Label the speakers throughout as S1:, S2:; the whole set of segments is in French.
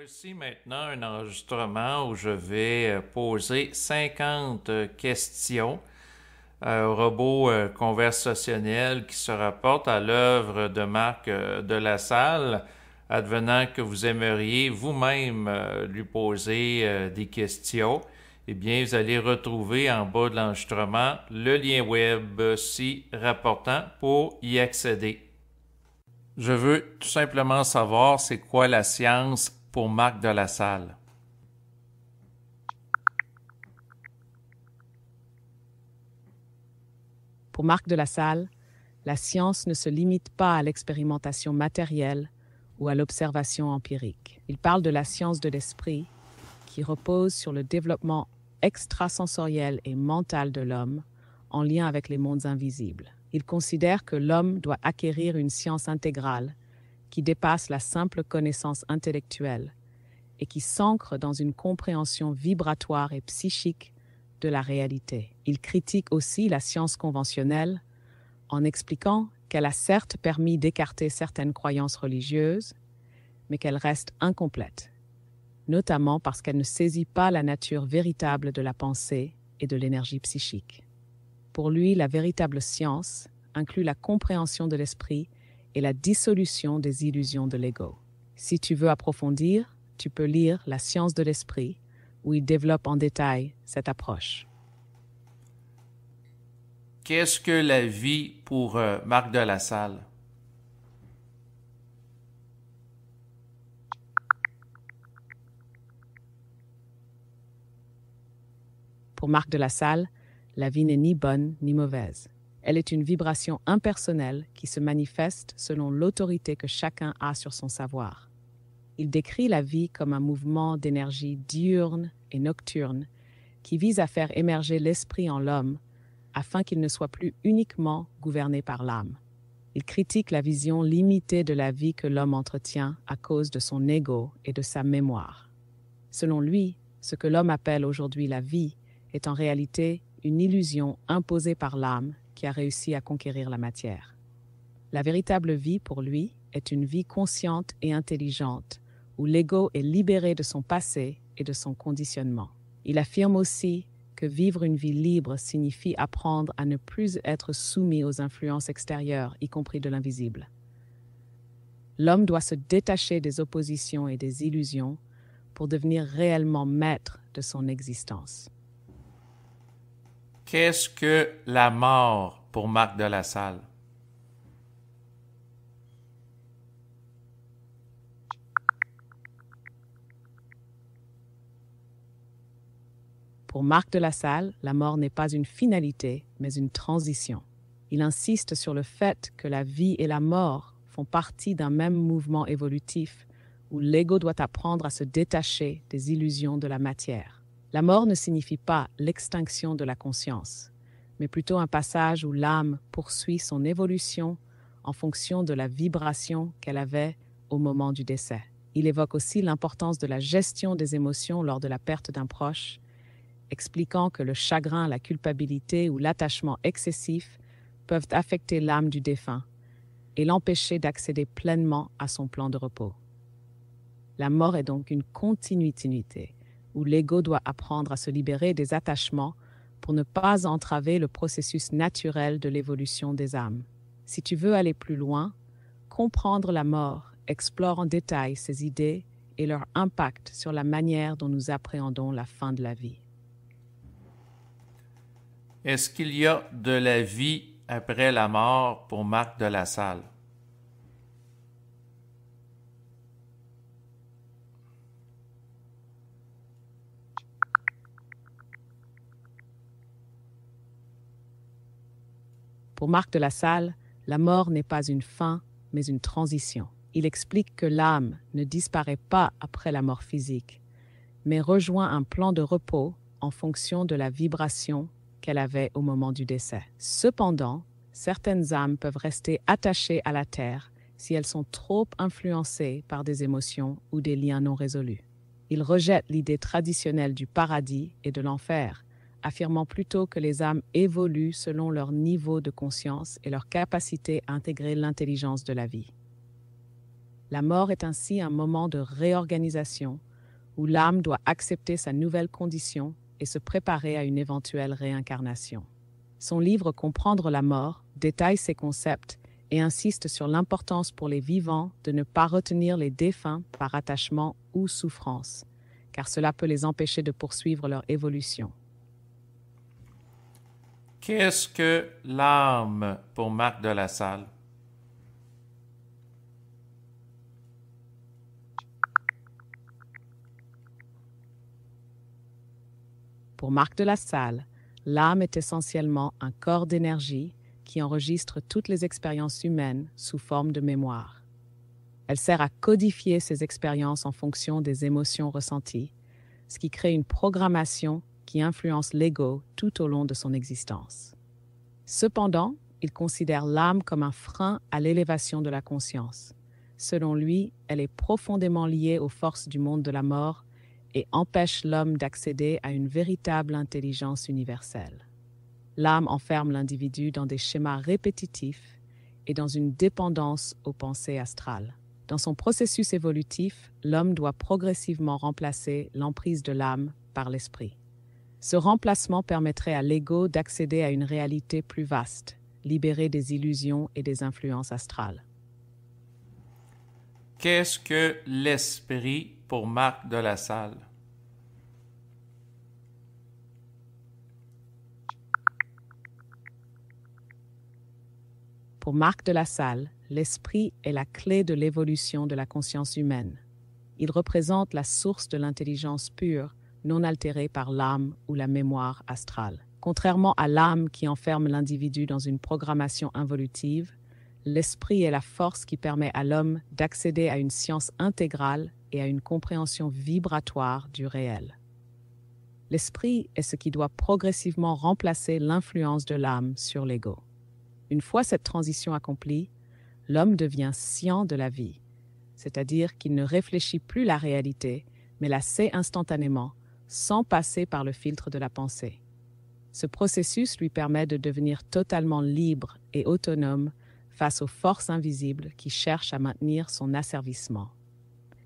S1: Voici maintenant un enregistrement où je vais poser 50 questions au robot conversationnel qui se rapporte à l'œuvre de Marc de La Salle, advenant que vous aimeriez vous-même lui poser des questions. Eh bien, vous allez retrouver en bas de l'enregistrement le lien web s'y rapportant pour y accéder. Je veux tout simplement savoir c'est quoi la science pour Marc de La Salle.
S2: Pour Marc de La Salle, la science ne se limite pas à l'expérimentation matérielle ou à l'observation empirique. Il parle de la science de l'esprit qui repose sur le développement extrasensoriel et mental de l'homme en lien avec les mondes invisibles. Il considère que l'homme doit acquérir une science intégrale qui dépasse la simple connaissance intellectuelle et qui s'ancre dans une compréhension vibratoire et psychique de la réalité. Il critique aussi la science conventionnelle en expliquant qu'elle a certes permis d'écarter certaines croyances religieuses, mais qu'elle reste incomplète, notamment parce qu'elle ne saisit pas la nature véritable de la pensée et de l'énergie psychique. Pour lui, la véritable science inclut la compréhension de l'esprit et la dissolution des illusions de l'ego. Si tu veux approfondir, tu peux lire La science de l'esprit, où il développe en détail cette approche.
S1: Qu'est-ce que la vie pour Marc de La Salle?
S2: Pour Marc de La Salle, la vie n'est ni bonne ni mauvaise. Elle est une vibration impersonnelle qui se manifeste selon l'autorité que chacun a sur son savoir. Il décrit la vie comme un mouvement d'énergie diurne et nocturne qui vise à faire émerger l'esprit en l'homme afin qu'il ne soit plus uniquement gouverné par l'âme. Il critique la vision limitée de la vie que l'homme entretient à cause de son ego et de sa mémoire. Selon lui, ce que l'homme appelle aujourd'hui la vie est en réalité une illusion imposée par l'âme qui a réussi à conquérir la matière. La véritable vie, pour lui, est une vie consciente et intelligente, où l'ego est libéré de son passé et de son conditionnement. Il affirme aussi que vivre une vie libre signifie apprendre à ne plus être soumis aux influences extérieures, y compris de l'invisible. L'homme doit se détacher des oppositions et des illusions pour devenir réellement maître de son existence.
S1: Qu'est-ce que la mort pour Marc de La Salle?
S2: Pour Marc de La Salle, la mort n'est pas une finalité, mais une transition. Il insiste sur le fait que la vie et la mort font partie d'un même mouvement évolutif où l'ego doit apprendre à se détacher des illusions de la matière. La mort ne signifie pas l'extinction de la conscience, mais plutôt un passage où l'âme poursuit son évolution en fonction de la vibration qu'elle avait au moment du décès. Il évoque aussi l'importance de la gestion des émotions lors de la perte d'un proche, expliquant que le chagrin, la culpabilité ou l'attachement excessif peuvent affecter l'âme du défunt et l'empêcher d'accéder pleinement à son plan de repos. La mort est donc une continuité où l'ego doit apprendre à se libérer des attachements pour ne pas entraver le processus naturel de l'évolution des âmes. Si tu veux aller plus loin, comprendre la mort explore en détail ses idées et leur impact sur la manière dont nous appréhendons la fin de la vie.
S1: Est-ce qu'il y a de la vie après la mort pour Marc de La Salle?
S2: Pour Marc de La Salle, la mort n'est pas une fin, mais une transition. Il explique que l'âme ne disparaît pas après la mort physique, mais rejoint un plan de repos en fonction de la vibration qu'elle avait au moment du décès. Cependant, certaines âmes peuvent rester attachées à la terre si elles sont trop influencées par des émotions ou des liens non résolus. Il rejette l'idée traditionnelle du paradis et de l'enfer, affirmant plutôt que les âmes évoluent selon leur niveau de conscience et leur capacité à intégrer l'intelligence de la vie. La mort est ainsi un moment de réorganisation où l'âme doit accepter sa nouvelle condition et se préparer à une éventuelle réincarnation. Son livre Comprendre la mort détaille ces concepts et insiste sur l'importance pour les vivants de ne pas retenir les défunts par attachement ou souffrance, car cela peut les empêcher de poursuivre leur évolution.
S1: Qu'est-ce que l'âme pour Marc de la Salle?
S2: Pour Marc de la Salle, l'âme est essentiellement un corps d'énergie qui enregistre toutes les expériences humaines sous forme de mémoire. Elle sert à codifier ces expériences en fonction des émotions ressenties, ce qui crée une programmation qui influence l'ego tout au long de son existence. Cependant, il considère l'âme comme un frein à l'élévation de la conscience. Selon lui, elle est profondément liée aux forces du monde de la mort et empêche l'homme d'accéder à une véritable intelligence universelle. L'âme enferme l'individu dans des schémas répétitifs et dans une dépendance aux pensées astrales. Dans son processus évolutif, l'homme doit progressivement remplacer l'emprise de l'âme par l'esprit. Ce remplacement permettrait à l'ego d'accéder à une réalité plus vaste, libérée des illusions et des influences astrales.
S1: Qu'est-ce que l'esprit pour Marc de la Salle?
S2: Pour Marc de la Salle, l'esprit est la clé de l'évolution de la conscience humaine. Il représente la source de l'intelligence pure, non altérée par l'âme ou la mémoire astrale. Contrairement à l'âme qui enferme l'individu dans une programmation involutive, l'esprit est la force qui permet à l'homme d'accéder à une science intégrale et à une compréhension vibratoire du réel. L'esprit est ce qui doit progressivement remplacer l'influence de l'âme sur l'ego. Une fois cette transition accomplie, l'homme devient scient de la vie, c'est-à-dire qu'il ne réfléchit plus la réalité, mais la sait instantanément, sans passer par le filtre de la pensée. Ce processus lui permet de devenir totalement libre et autonome face aux forces invisibles qui cherchent à maintenir son asservissement.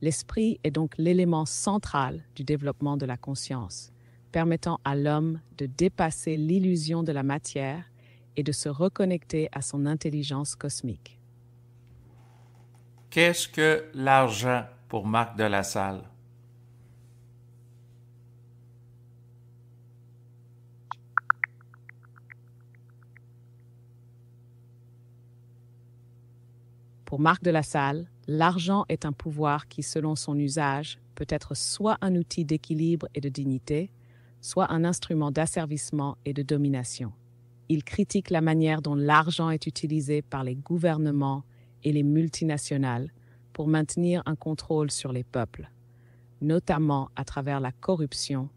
S2: L'esprit est donc l'élément central du développement de la conscience, permettant à l'homme de dépasser l'illusion de la matière et de se reconnecter à son intelligence cosmique.
S1: Qu'est-ce que l'argent pour Marc de la Salle?
S2: Pour Marc de la Salle, l'argent est un pouvoir qui, selon son usage, peut être soit un outil d'équilibre et de dignité, soit un instrument d'asservissement et de domination. Il critique la manière dont l'argent est utilisé par les gouvernements et les multinationales pour maintenir un contrôle sur les peuples, notamment à travers la corruption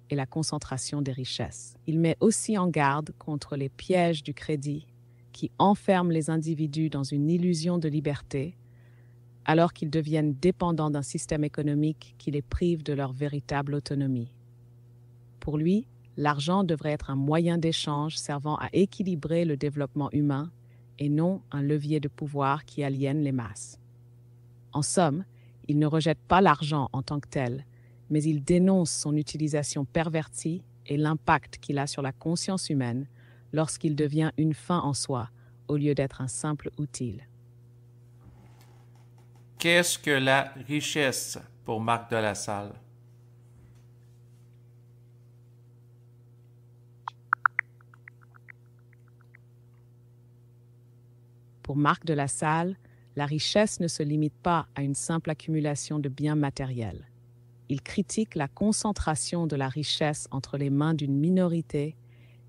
S2: et la concentration des richesses. Il met aussi en garde contre les pièges du crédit qui enferment les individus dans une illusion de liberté, alors qu'ils deviennent dépendants d'un système économique qui les prive de leur véritable autonomie. Pour lui, l'argent devrait être un moyen d'échange servant à équilibrer le développement humain et non un levier de pouvoir qui aliène les masses. En somme, il ne rejette pas l'argent en tant que tel, mais il dénonce son utilisation pervertie et l'impact qu'il a sur la conscience humaine lorsqu'il devient une fin en soi, au lieu d'être un simple outil.
S1: Qu'est-ce que la richesse pour Marc de la Salle?
S2: Pour Marc de la Salle, la richesse ne se limite pas à une simple accumulation de biens matériels. Il critique la concentration de la richesse entre les mains d'une minorité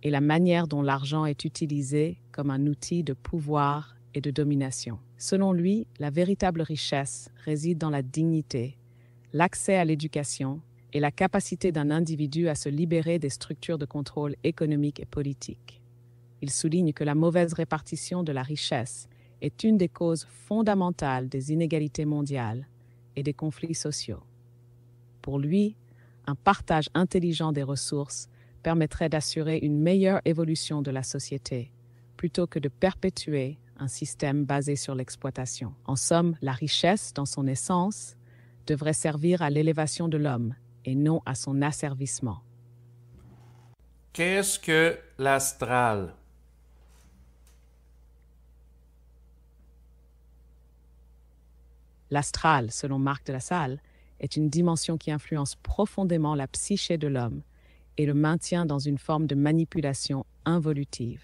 S2: et la manière dont l'argent est utilisé comme un outil de pouvoir et de domination. Selon lui, la véritable richesse réside dans la dignité, l'accès à l'éducation et la capacité d'un individu à se libérer des structures de contrôle économique et politique. Il souligne que la mauvaise répartition de la richesse est une des causes fondamentales des inégalités mondiales et des conflits sociaux. Pour lui, un partage intelligent des ressources permettrait d'assurer une meilleure évolution de la société, plutôt que de perpétuer un système basé sur l'exploitation. En somme, la richesse, dans son essence, devrait servir à l'élévation de l'homme et non à son asservissement.
S1: Qu'est-ce que l'astral?
S2: L'astral, selon Marc de la Salle, est une dimension qui influence profondément la psyché de l'homme et le maintient dans une forme de manipulation involutive.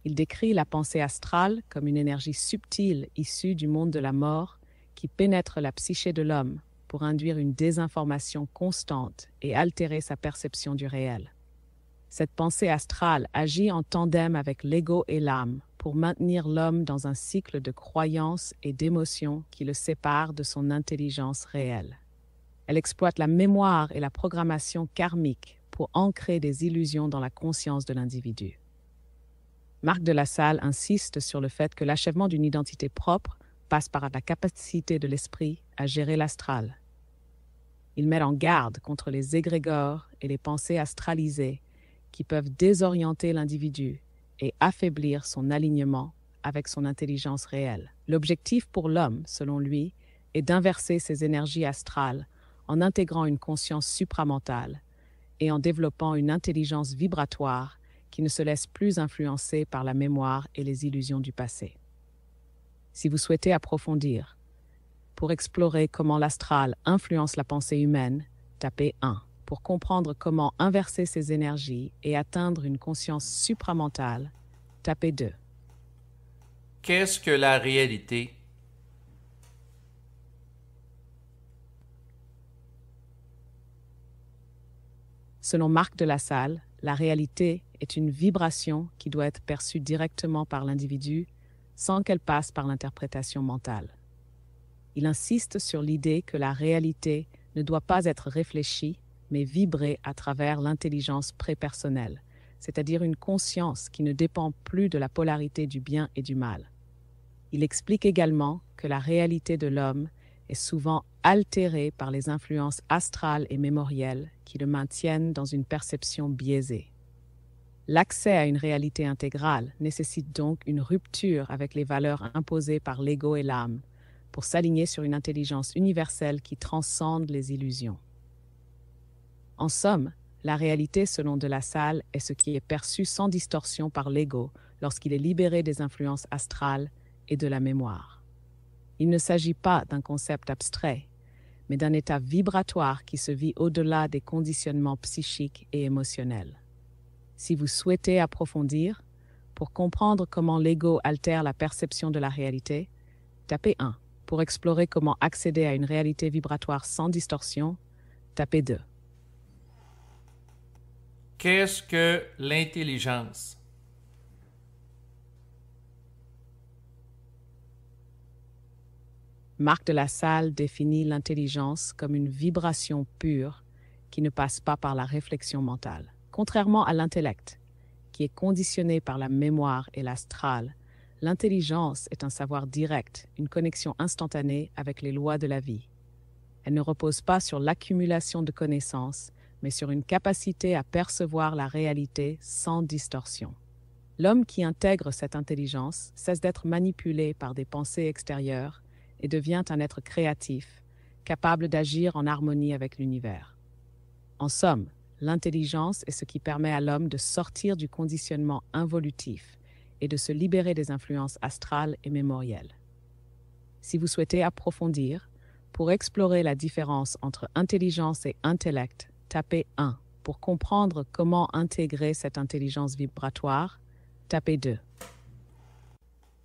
S2: Il décrit la pensée astrale comme une énergie subtile issue du monde de la mort qui pénètre la psyché de l'homme pour induire une désinformation constante et altérer sa perception du réel. Cette pensée astrale agit en tandem avec l'ego et l'âme pour maintenir l'homme dans un cycle de croyances et d'émotions qui le séparent de son intelligence réelle. Elle exploite la mémoire et la programmation karmique pour ancrer des illusions dans la conscience de l'individu. Marc de la Salle insiste sur le fait que l'achèvement d'une identité propre passe par la capacité de l'esprit à gérer l'astral. Il met en garde contre les égrégores et les pensées astralisées qui peuvent désorienter l'individu et affaiblir son alignement avec son intelligence réelle. L'objectif pour l'homme, selon lui, est d'inverser ses énergies astrales en intégrant une conscience supramentale et en développant une intelligence vibratoire qui ne se laisse plus influencer par la mémoire et les illusions du passé. Si vous souhaitez approfondir, pour explorer comment l'astral influence la pensée humaine, tapez 1. Pour comprendre comment inverser ces énergies et atteindre une conscience supramentale, tapez 2.
S1: Qu'est-ce que la réalité?
S2: Selon Marc de la Salle, la réalité est une vibration qui doit être perçue directement par l'individu sans qu'elle passe par l'interprétation mentale. Il insiste sur l'idée que la réalité ne doit pas être réfléchie, mais vibrer à travers l'intelligence prépersonnelle, c'est-à-dire une conscience qui ne dépend plus de la polarité du bien et du mal. Il explique également que la réalité de l'homme est souvent altérée par les influences astrales et mémorielles qui le maintiennent dans une perception biaisée. L'accès à une réalité intégrale nécessite donc une rupture avec les valeurs imposées par l'ego et l'âme pour s'aligner sur une intelligence universelle qui transcende les illusions. En somme, la réalité selon de la Salle est ce qui est perçu sans distorsion par l'ego lorsqu'il est libéré des influences astrales et de la mémoire. Il ne s'agit pas d'un concept abstrait, mais d'un état vibratoire qui se vit au-delà des conditionnements psychiques et émotionnels. Si vous souhaitez approfondir, pour comprendre comment l'ego altère la perception de la réalité, tapez 1. Pour explorer comment accéder à une réalité vibratoire sans distorsion, tapez 2.
S1: Qu'est-ce que l'intelligence?
S2: Marc de la Salle définit l'intelligence comme une vibration pure qui ne passe pas par la réflexion mentale. Contrairement à l'intellect, qui est conditionné par la mémoire et l'astral, l'intelligence est un savoir direct, une connexion instantanée avec les lois de la vie. Elle ne repose pas sur l'accumulation de connaissances, mais sur une capacité à percevoir la réalité sans distorsion. L'homme qui intègre cette intelligence cesse d'être manipulé par des pensées extérieures et devient un être créatif, capable d'agir en harmonie avec l'univers. En somme, l'intelligence est ce qui permet à l'homme de sortir du conditionnement involutif et de se libérer des influences astrales et mémorielles. Si vous souhaitez approfondir, pour explorer la différence entre intelligence et intellect, tapez 1. Pour comprendre comment intégrer cette intelligence vibratoire, tapez 2.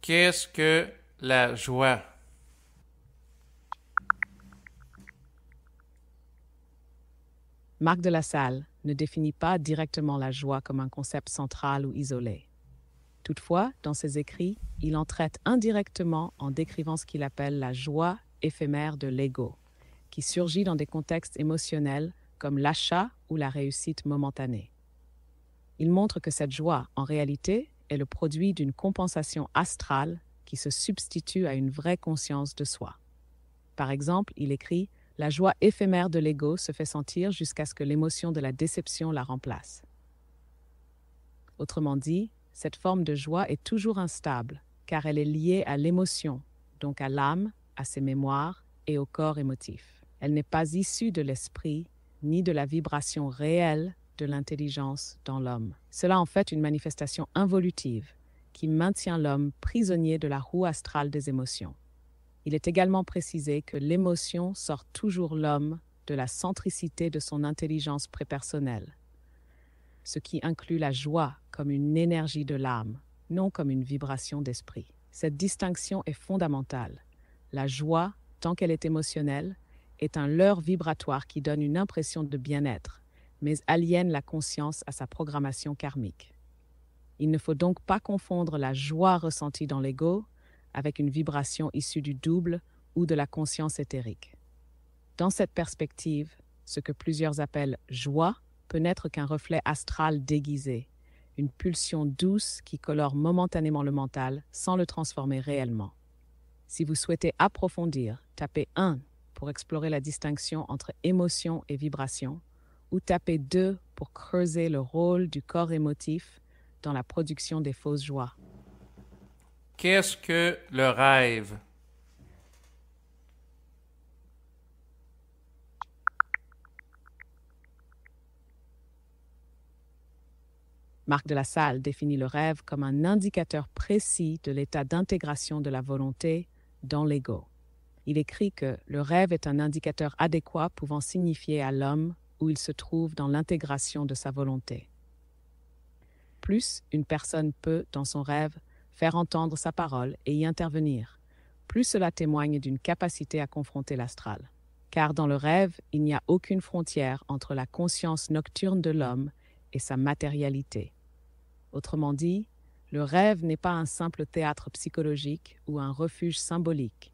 S1: Qu'est-ce que la joie?
S2: Marc de la Salle ne définit pas directement la joie comme un concept central ou isolé. Toutefois, dans ses écrits, il en traite indirectement en décrivant ce qu'il appelle la joie éphémère de l'ego, qui surgit dans des contextes émotionnels comme l'achat ou la réussite momentanée. Il montre que cette joie, en réalité, est le produit d'une compensation astrale qui se substitue à une vraie conscience de soi. Par exemple, il écrit « La joie éphémère de l'ego se fait sentir jusqu'à ce que l'émotion de la déception la remplace. » Autrement dit, cette forme de joie est toujours instable, car elle est liée à l'émotion, donc à l'âme, à ses mémoires et au corps émotif. Elle n'est pas issue de l'esprit ni de la vibration réelle de l'intelligence dans l'homme. Cela en fait une manifestation involutive qui maintient l'homme prisonnier de la roue astrale des émotions. Il est également précisé que l'émotion sort toujours l'homme de la centricité de son intelligence prépersonnelle, ce qui inclut la joie comme une énergie de l'âme, non comme une vibration d'esprit. Cette distinction est fondamentale. La joie, tant qu'elle est émotionnelle, est un leurre vibratoire qui donne une impression de bien-être, mais aliène la conscience à sa programmation karmique. Il ne faut donc pas confondre la joie ressentie dans l'ego avec une vibration issue du double ou de la conscience éthérique. Dans cette perspective, ce que plusieurs appellent joie peut n'être qu'un reflet astral déguisé, une pulsion douce qui colore momentanément le mental sans le transformer réellement. Si vous souhaitez approfondir, tapez 1 pour explorer la distinction entre émotion et vibration, ou tapez 2 pour creuser le rôle du corps émotif dans la production des fausses joies.
S1: Qu'est-ce que le rêve?
S2: Marc de la Salle définit le rêve comme un indicateur précis de l'état d'intégration de la volonté dans l'ego. Il écrit que le rêve est un indicateur adéquat pouvant signifier à l'homme où il se trouve dans l'intégration de sa volonté. Plus une personne peut, dans son rêve, faire entendre sa parole et y intervenir, plus cela témoigne d'une capacité à confronter l'astral. Car dans le rêve, il n'y a aucune frontière entre la conscience nocturne de l'homme et sa matérialité. Autrement dit, le rêve n'est pas un simple théâtre psychologique ou un refuge symbolique.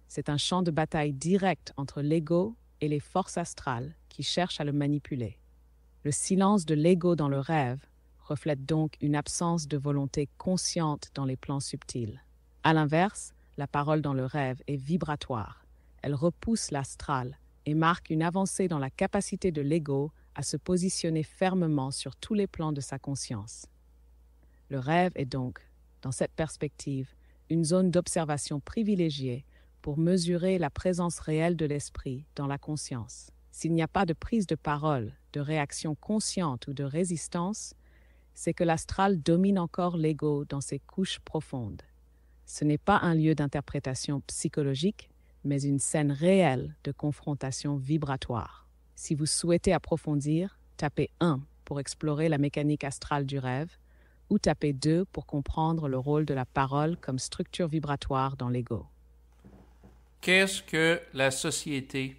S2: C'est un champ de bataille direct entre l'ego et les forces astrales qui cherchent à le manipuler. Le silence de l'ego dans le rêve reflète donc une absence de volonté consciente dans les plans subtils. À l'inverse, la parole dans le rêve est vibratoire. Elle repousse l'astral et marque une avancée dans la capacité de l'ego à se positionner fermement sur tous les plans de sa conscience. Le rêve est donc, dans cette perspective, une zone d'observation privilégiée pour mesurer la présence réelle de l'esprit dans la conscience. S'il n'y a pas de prise de parole, de réaction consciente ou de résistance, c'est que l'astral domine encore l'ego dans ses couches profondes. Ce n'est pas un lieu d'interprétation psychologique, mais une scène réelle de confrontation vibratoire. Si vous souhaitez approfondir, tapez 1 pour explorer la mécanique astrale du rêve, ou tapez 2 pour comprendre le rôle de la parole comme structure vibratoire dans l'ego.
S1: Qu'est-ce que la société?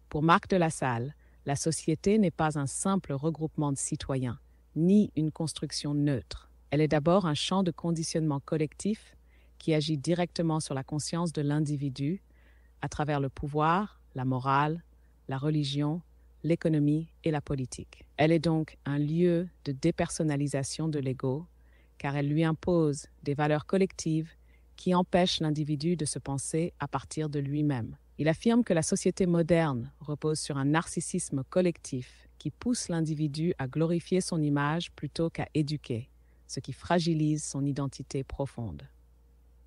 S2: Pour Marc de la Salle, la société n'est pas un simple regroupement de citoyens, ni une construction neutre. Elle est d'abord un champ de conditionnement collectif qui agit directement sur la conscience de l'individu à travers le pouvoir, la morale, la religion, l'économie et la politique. Elle est donc un lieu de dépersonnalisation de l'ego, car elle lui impose des valeurs collectives qui empêchent l'individu de se penser à partir de lui-même. Il affirme que la société moderne repose sur un narcissisme collectif qui pousse l'individu à glorifier son image plutôt qu'à éduquer, ce qui fragilise son identité profonde.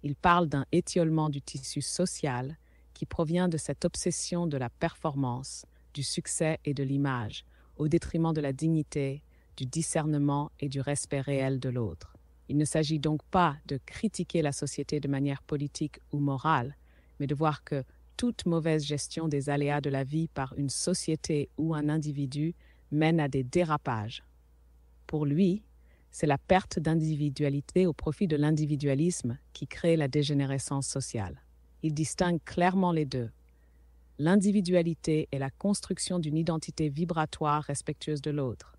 S2: Il parle d'un étiolement du tissu social qui provient de cette obsession de la performance, du succès et de l'image, au détriment de la dignité, du discernement et du respect réel de l'autre. Il ne s'agit donc pas de critiquer la société de manière politique ou morale, mais de voir que toute mauvaise gestion des aléas de la vie par une société ou un individu mène à des dérapages. Pour lui, c'est la perte d'individualité au profit de l'individualisme qui crée la dégénérescence sociale. Il distingue clairement les deux. L'individualité est la construction d'une identité vibratoire respectueuse de l'autre.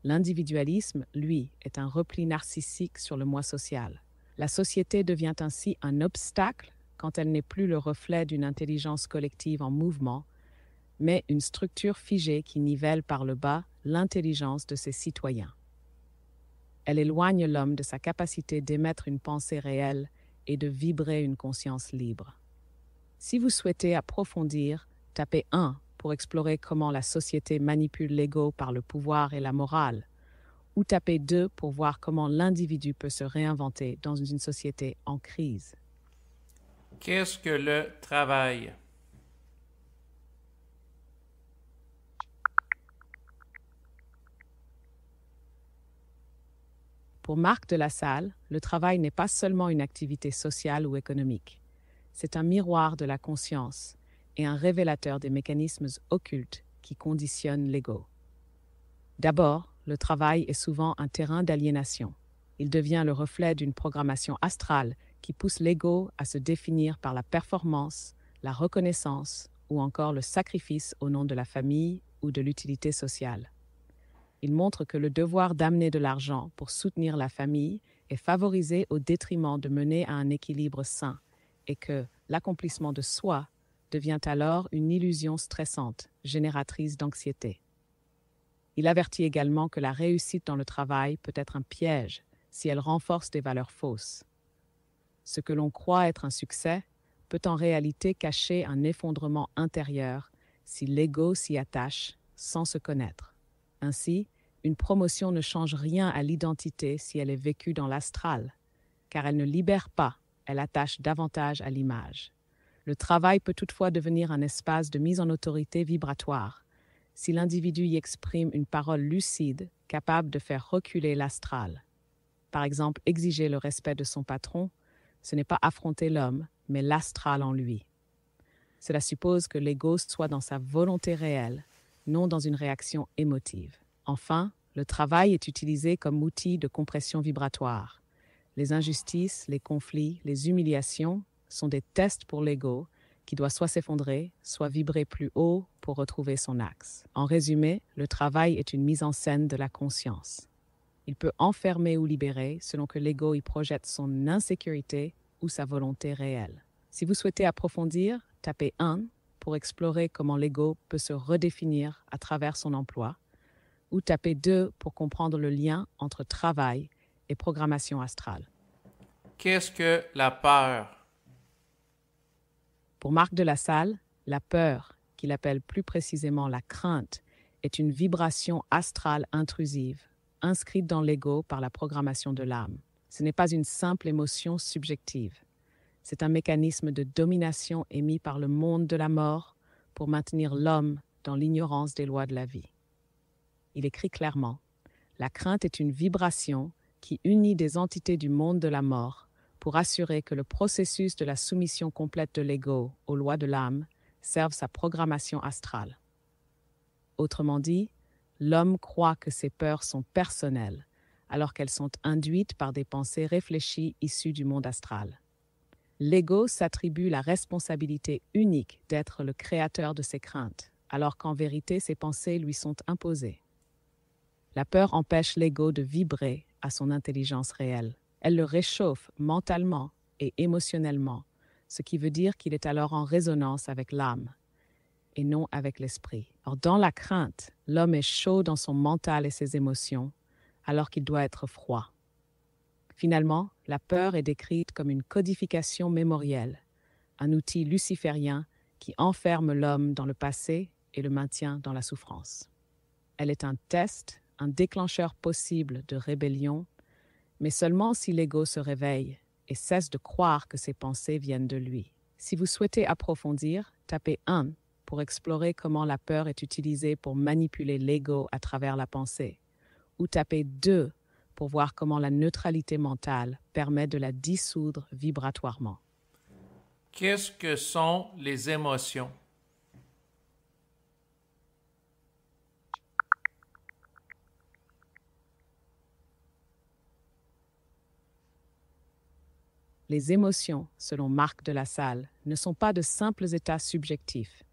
S2: L'individualisme, lui, est un repli narcissique sur le moi social. La société devient ainsi un obstacle quand elle n'est plus le reflet d'une intelligence collective en mouvement, mais une structure figée qui nivelle par le bas l'intelligence de ses citoyens. Elle éloigne l'homme de sa capacité d'émettre une pensée réelle et de vibrer une conscience libre. Si vous souhaitez approfondir, tapez 1 pour explorer comment la société manipule l'ego par le pouvoir et la morale, ou tapez 2 pour voir comment l'individu peut se réinventer dans une société en crise.
S1: Qu'est-ce que le travail?
S2: Pour Marc de La Salle, le travail n'est pas seulement une activité sociale ou économique. C'est un miroir de la conscience et un révélateur des mécanismes occultes qui conditionnent l'ego. D'abord, le travail est souvent un terrain d'aliénation. Il devient le reflet d'une programmation astrale qui pousse l'ego à se définir par la performance, la reconnaissance ou encore le sacrifice au nom de la famille ou de l'utilité sociale. Il montre que le devoir d'amener de l'argent pour soutenir la famille est favorisé au détriment de mener à un équilibre sain et que l'accomplissement de soi devient alors une illusion stressante, génératrice d'anxiété. Il avertit également que la réussite dans le travail peut être un piège si elle renforce des valeurs fausses. Ce que l'on croit être un succès peut en réalité cacher un effondrement intérieur si l'ego s'y attache sans se connaître. Ainsi, une promotion ne change rien à l'identité si elle est vécue dans l'astral, car elle ne libère pas, elle attache davantage à l'image. Le travail peut toutefois devenir un espace de mise en autorité vibratoire, si l'individu y exprime une parole lucide, capable de faire reculer l'astral. Par exemple, exiger le respect de son patron, ce n'est pas affronter l'homme, mais l'astral en lui. Cela suppose que l'ego soit dans sa volonté réelle, non dans une réaction émotive. Enfin, le travail est utilisé comme outil de compression vibratoire. Les injustices, les conflits, les humiliations sont des tests pour l'ego qui doit soit s'effondrer, soit vibrer plus haut pour retrouver son axe. En résumé, le travail est une mise en scène de la conscience. Il peut enfermer ou libérer selon que l'ego y projette son insécurité ou sa volonté réelle. Si vous souhaitez approfondir, tapez 1 pour explorer comment l'ego peut se redéfinir à travers son emploi, ou tapez 2 pour comprendre le lien entre travail et programmation astrale.
S1: Qu'est-ce que la peur?
S2: Pour Marc de La Salle, la peur, qu'il appelle plus précisément la crainte, est une vibration astrale intrusive, inscrite dans l'ego par la programmation de l'âme. Ce n'est pas une simple émotion subjective. C'est un mécanisme de domination émis par le monde de la mort pour maintenir l'homme dans l'ignorance des lois de la vie. Il écrit clairement, « La crainte est une vibration qui unit des entités du monde de la mort pour assurer que le processus de la soumission complète de l'ego aux lois de l'âme serve sa programmation astrale. » Autrement dit, l'homme croit que ses peurs sont personnelles, alors qu'elles sont induites par des pensées réfléchies issues du monde astral. L'ego s'attribue la responsabilité unique d'être le créateur de ses craintes, alors qu'en vérité ses pensées lui sont imposées. La peur empêche l'ego de vibrer à son intelligence réelle. Elle le réchauffe mentalement et émotionnellement, ce qui veut dire qu'il est alors en résonance avec l'âme et non avec l'esprit. Or, dans la crainte, l'homme est chaud dans son mental et ses émotions, alors qu'il doit être froid. Finalement, la peur est décrite comme une codification mémorielle, un outil luciférien qui enferme l'homme dans le passé et le maintient dans la souffrance. Elle est un test, un déclencheur possible de rébellion, mais seulement si l'ego se réveille et cesse de croire que ses pensées viennent de lui. Si vous souhaitez approfondir, tapez 1 pour explorer comment la peur est utilisée pour manipuler l'ego à travers la pensée, ou tapez 2 pour voir comment la neutralité mentale permet de la dissoudre vibratoirement.
S1: Qu'est-ce que sont les émotions?
S2: Les émotions, selon Marc de La Salle, ne sont pas de simples états subjectifs.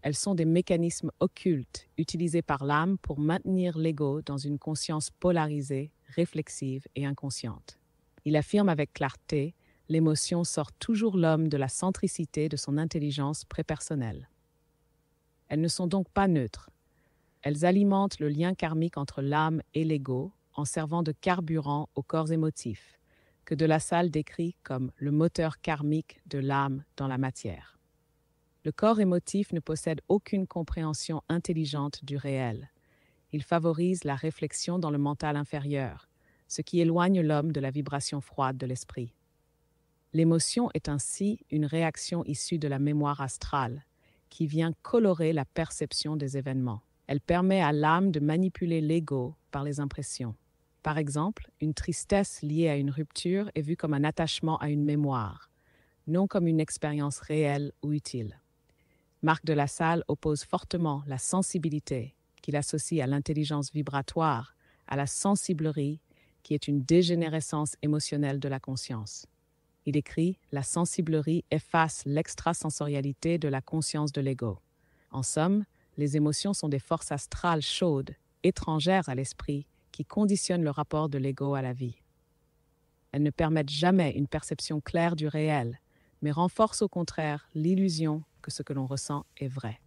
S2: Elles sont des mécanismes occultes utilisés par l'âme pour maintenir l'ego dans une conscience polarisée, réflexive et inconsciente. Il affirme avec clarté, l'émotion sort toujours l'homme de la centricité de son intelligence prépersonnelle. Elles ne sont donc pas neutres. Elles alimentent le lien karmique entre l'âme et l'ego en servant de carburant aux corps émotifs, que de La Salle décrit comme le moteur karmique de l'âme dans la matière. Le corps émotif ne possède aucune compréhension intelligente du réel. Il favorise la réflexion dans le mental inférieur, ce qui éloigne l'homme de la vibration froide de l'esprit. L'émotion est ainsi une réaction issue de la mémoire astrale, qui vient colorer la perception des événements. Elle permet à l'âme de manipuler l'ego par les impressions. Par exemple, une tristesse liée à une rupture est vue comme un attachement à une mémoire, non comme une expérience réelle ou utile. Marc de Lassalle oppose fortement la sensibilité, qu'il associe à l'intelligence vibratoire, à la sensiblerie, qui est une dégénérescence émotionnelle de la conscience. Il écrit « La sensiblerie efface l'extrasensorialité de la conscience de l'ego ». En somme, les émotions sont des forces astrales chaudes, étrangères à l'esprit, qui conditionnent le rapport de l'ego à la vie. Elles ne permettent jamais une perception claire du réel, mais renforcent au contraire l'illusion que ce que l'on ressent est vrai.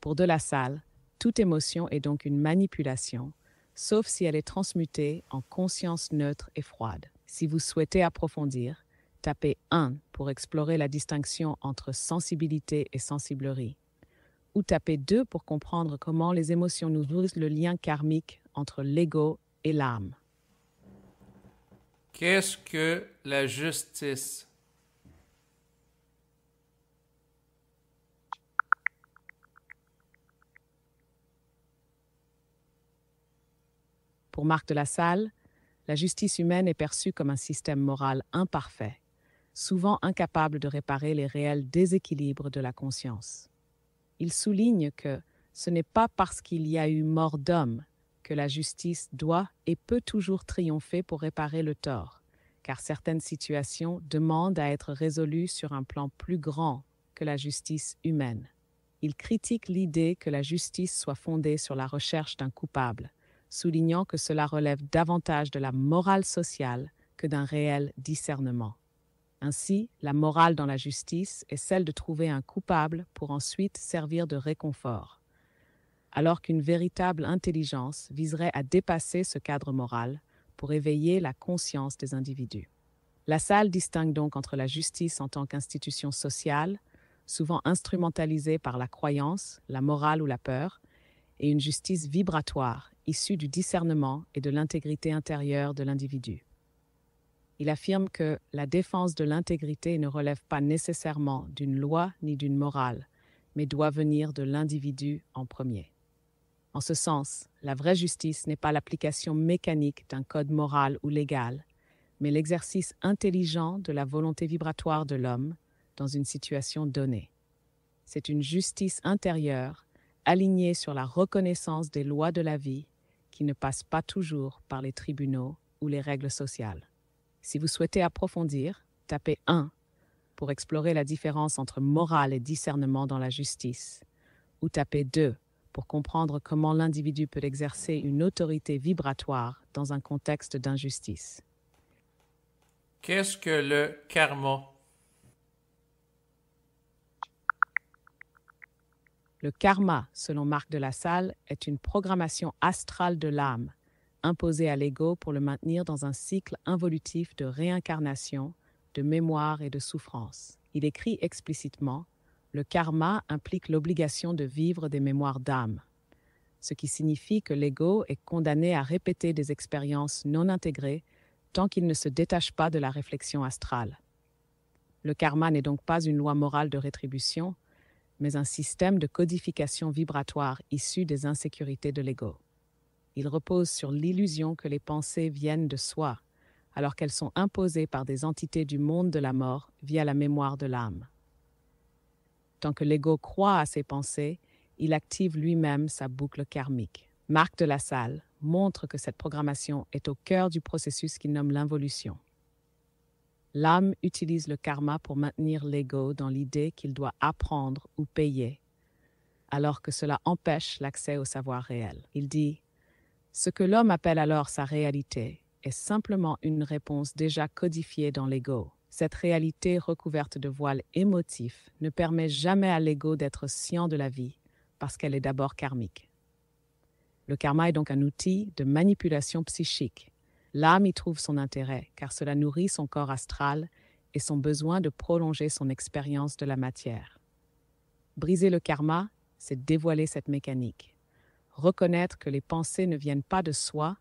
S2: Pour de Lassalle, toute émotion est donc une manipulation, sauf si elle est transmutée en conscience neutre et froide. Si vous souhaitez approfondir, tapez 1 pour explorer la distinction entre sensibilité et sensiblerie, ou tapez 2 pour comprendre comment les émotions nourrissent le lien karmique entre l'ego et l'âme.
S1: Qu'est-ce que la justice?
S2: Pour Marc de Lassalle, la justice humaine est perçue comme un système moral imparfait, souvent incapable de réparer les réels déséquilibres de la conscience. Il souligne que ce n'est pas parce qu'il y a eu mort d'homme que la justice doit et peut toujours triompher pour réparer le tort, car certaines situations demandent à être résolues sur un plan plus grand que la justice humaine. Il critique l'idée que la justice soit fondée sur la recherche d'un coupable, soulignant que cela relève davantage de la morale sociale que d'un réel discernement. Ainsi, la morale dans la justice est celle de trouver un coupable pour ensuite servir de réconfort, alors qu'une véritable intelligence viserait à dépasser ce cadre moral pour éveiller la conscience des individus. Lassalle distingue donc entre la justice en tant qu'institution sociale, souvent instrumentalisée par la croyance, la morale ou la peur, et une justice vibratoire, issue du discernement et de l'intégrité intérieure de l'individu. Il affirme que la défense de l'intégrité ne relève pas nécessairement d'une loi ni d'une morale, mais doit venir de l'individu en premier. En ce sens, la vraie justice n'est pas l'application mécanique d'un code moral ou légal, mais l'exercice intelligent de la volonté vibratoire de l'homme dans une situation donnée. C'est une justice intérieure, alignée sur la reconnaissance des lois de la vie, qui ne passe pas toujours par les tribunaux ou les règles sociales. Si vous souhaitez approfondir, tapez 1 pour explorer la différence entre morale et discernement dans la justice, ou tapez 2 pour comprendre comment l'individu peut exercer une autorité vibratoire dans un contexte d'injustice.
S1: Qu'est-ce que le karma?
S2: Le karma, selon Marc de Lassalle, est une programmation astrale de l'âme, imposée à l'ego pour le maintenir dans un cycle involutif de réincarnation, de mémoire et de souffrance. Il écrit explicitement « Le karma implique l'obligation de vivre des mémoires d'âme », ce qui signifie que l'ego est condamné à répéter des expériences non intégrées tant qu'il ne se détache pas de la réflexion astrale. Le karma n'est donc pas une loi morale de rétribution, mais un système de codification vibratoire issu des insécurités de l'ego. Il repose sur l'illusion que les pensées viennent de soi, alors qu'elles sont imposées par des entités du monde de la mort via la mémoire de l'âme. Tant que l'ego croit à ses pensées, il active lui-même sa boucle karmique. Marc de Lassalle montre que cette programmation est au cœur du processus qu'il nomme l'involution. L'âme utilise le karma pour maintenir l'ego dans l'idée qu'il doit apprendre ou payer, alors que cela empêche l'accès au savoir réel. Il dit « Ce que l'homme appelle alors sa réalité est simplement une réponse déjà codifiée dans l'ego. Cette réalité recouverte de voiles émotifs ne permet jamais à l'ego d'être sciant de la vie, parce qu'elle est d'abord karmique. Le karma est donc un outil de manipulation psychique. L'âme y trouve son intérêt, car cela nourrit son corps astral et son besoin de prolonger son expérience de la matière. Briser le karma, c'est dévoiler cette mécanique. Reconnaître que les pensées ne viennent pas de soi,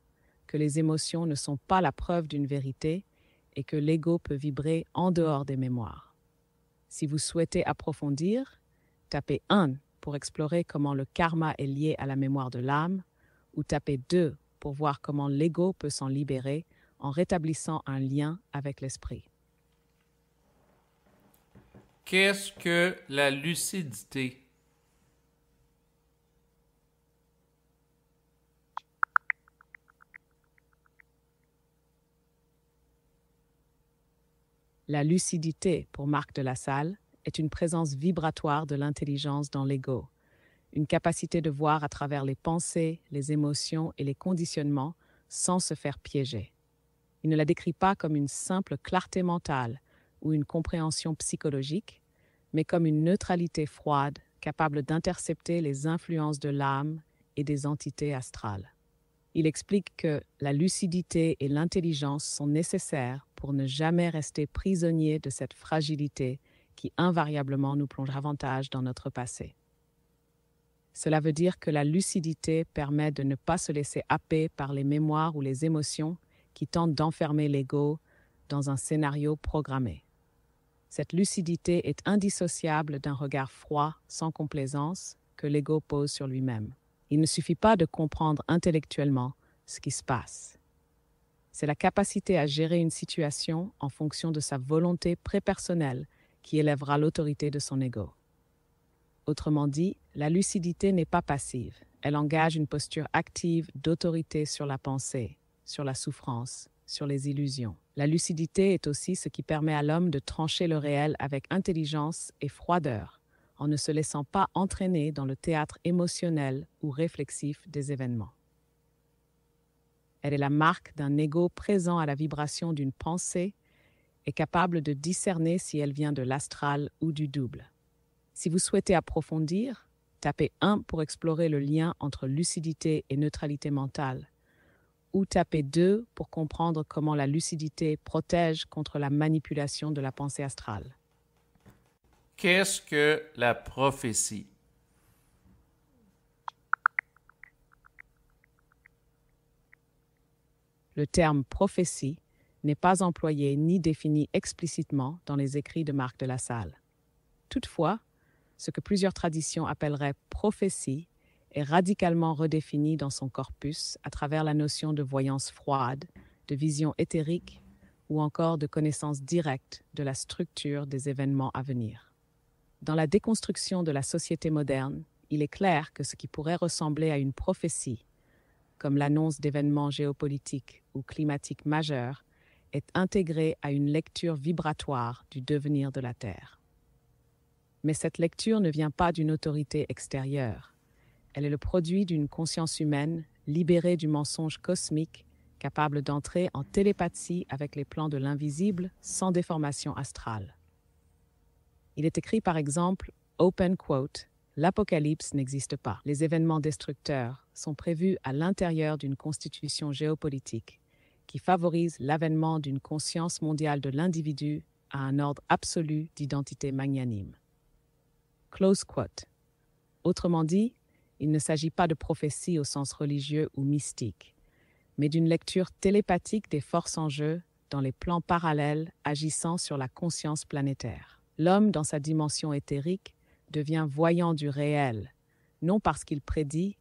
S2: que les émotions ne sont pas la preuve d'une vérité et que l'ego peut vibrer en dehors des mémoires. Si vous souhaitez approfondir, tapez 1 pour explorer comment le karma est lié à la mémoire de l'âme, ou tapez 2 pour voir comment l'ego peut s'en libérer en rétablissant un lien avec l'esprit.
S1: Qu'est-ce que la lucidité?
S2: La lucidité, pour Marc de La Salle, est une présence vibratoire de l'intelligence dans l'ego, une capacité de voir à travers les pensées, les émotions et les conditionnements sans se faire piéger. Il ne la décrit pas comme une simple clarté mentale ou une compréhension psychologique, mais comme une neutralité froide capable d'intercepter les influences de l'âme et des entités astrales. Il explique que la lucidité et l'intelligence sont nécessaires pour ne jamais rester prisonniers de cette fragilité qui invariablement nous plonge davantage dans notre passé. Cela veut dire que la lucidité permet de ne pas se laisser happer par les mémoires ou les émotions qui tentent d'enfermer l'ego dans un scénario programmé. Cette lucidité est indissociable d'un regard froid, sans complaisance, que l'ego pose sur lui-même. Il ne suffit pas de comprendre intellectuellement ce qui se passe. C'est la capacité à gérer une situation en fonction de sa volonté prépersonnelle qui élèvera l'autorité de son ego. Autrement dit, la lucidité n'est pas passive. Elle engage une posture active d'autorité sur la pensée, sur la souffrance, sur les illusions. La lucidité est aussi ce qui permet à l'homme de trancher le réel avec intelligence et froideur, en ne se laissant pas entraîner dans le théâtre émotionnel ou réflexif des événements. Elle est la marque d'un ego présent à la vibration d'une pensée et capable de discerner si elle vient de l'astral ou du double. Si vous souhaitez approfondir, tapez 1 pour explorer le lien entre lucidité et neutralité mentale, ou tapez 2 pour comprendre comment la lucidité protège contre la manipulation de la pensée astrale.
S1: Qu'est-ce que la prophétie?
S2: Le terme prophétie n'est pas employé ni défini explicitement dans les écrits de Marc de La Salle. Toutefois, ce que plusieurs traditions appelleraient prophétie est radicalement redéfini dans son corpus à travers la notion de voyance froide, de vision éthérique ou encore de connaissance directe de la structure des événements à venir. Dans la déconstruction de la société moderne, il est clair que ce qui pourrait ressembler à une prophétie, comme l'annonce d'événements géopolitiques ou climatiques majeurs, est intégré à une lecture vibratoire du devenir de la Terre. Mais cette lecture ne vient pas d'une autorité extérieure. Elle est le produit d'une conscience humaine libérée du mensonge cosmique, capable d'entrer en télépathie avec les plans de l'invisible sans déformation astrale. Il est écrit par exemple, open quote, l'Apocalypse n'existe pas. Les événements destructeurs sont prévus à l'intérieur d'une constitution géopolitique qui favorise l'avènement d'une conscience mondiale de l'individu à un ordre absolu d'identité magnanime. Close quote. Autrement dit, il ne s'agit pas de prophétie au sens religieux ou mystique, mais d'une lecture télépathique des forces en jeu dans les plans parallèles agissant sur la conscience planétaire. L'homme, dans sa dimension éthérique, devient voyant du réel, non parce qu'il prédit,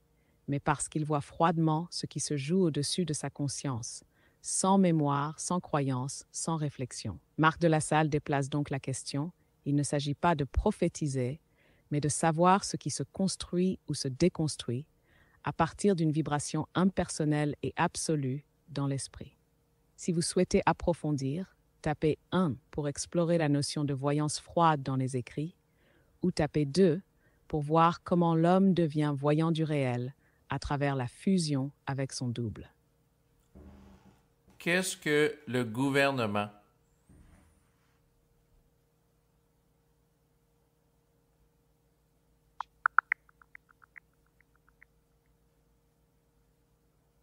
S2: mais parce qu'il voit froidement ce qui se joue au-dessus de sa conscience, sans mémoire, sans croyance, sans réflexion. Marc de La Salle déplace donc la question. Il ne s'agit pas de prophétiser, mais de savoir ce qui se construit ou se déconstruit à partir d'une vibration impersonnelle et absolue dans l'esprit. Si vous souhaitez approfondir, tapez 1 pour explorer la notion de voyance froide dans les écrits, ou tapez 2 pour voir comment l'homme devient voyant du réel à travers la fusion avec son double.
S1: Qu'est-ce que le gouvernement?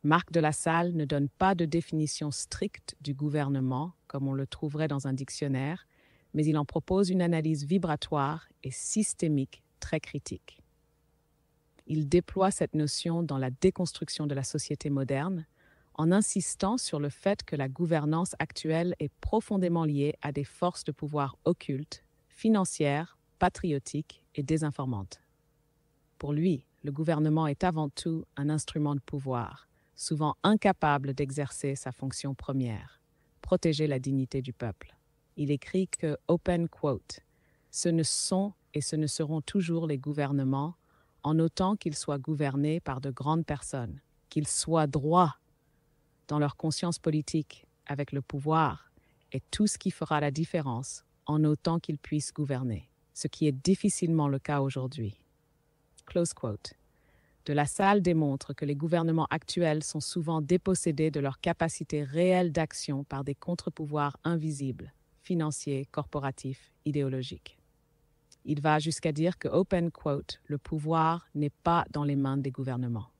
S2: Marc de la Salle ne donne pas de définition stricte du gouvernement, comme on le trouverait dans un dictionnaire, mais il en propose une analyse vibratoire et systémique très critique. Il déploie cette notion dans la déconstruction de la société moderne, en insistant sur le fait que la gouvernance actuelle est profondément liée à des forces de pouvoir occultes, financières, patriotiques et désinformantes. Pour lui, le gouvernement est avant tout un instrument de pouvoir, souvent incapable d'exercer sa fonction première, protéger la dignité du peuple. Il écrit que, open quote, « ce ne sont et ce ne seront toujours les gouvernements, en autant qu'ils soient gouvernés par de grandes personnes, qu'ils soient droits dans leur conscience politique avec le pouvoir, et tout ce qui fera la différence, en autant qu'ils puissent gouverner, ce qui est difficilement le cas aujourd'hui. » Close quote. De la Salle démontre que les gouvernements actuels sont souvent dépossédés de leur capacité réelle d'action par des contre-pouvoirs invisibles, financiers, corporatifs, idéologiques. Il va jusqu'à dire que, open quote, le pouvoir n'est pas dans les mains des gouvernements.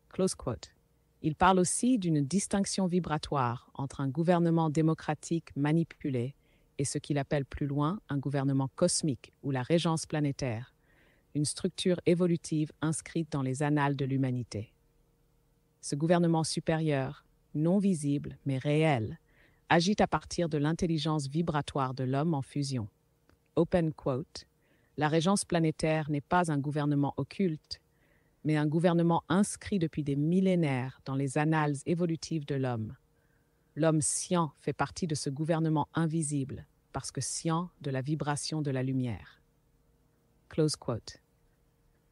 S2: Close quote. Il parle aussi d'une distinction vibratoire entre un gouvernement démocratique manipulé et ce qu'il appelle plus loin un gouvernement cosmique ou la régence planétaire, une structure évolutive inscrite dans les annales de l'humanité. Ce gouvernement supérieur, non visible mais réel, agit à partir de l'intelligence vibratoire de l'homme en fusion. Open quote, la régence planétaire n'est pas un gouvernement occulte, mais un gouvernement inscrit depuis des millénaires dans les annales évolutives de l'homme. L'homme sciant fait partie de ce gouvernement invisible, parce que sciant de la vibration de la lumière. Close quote.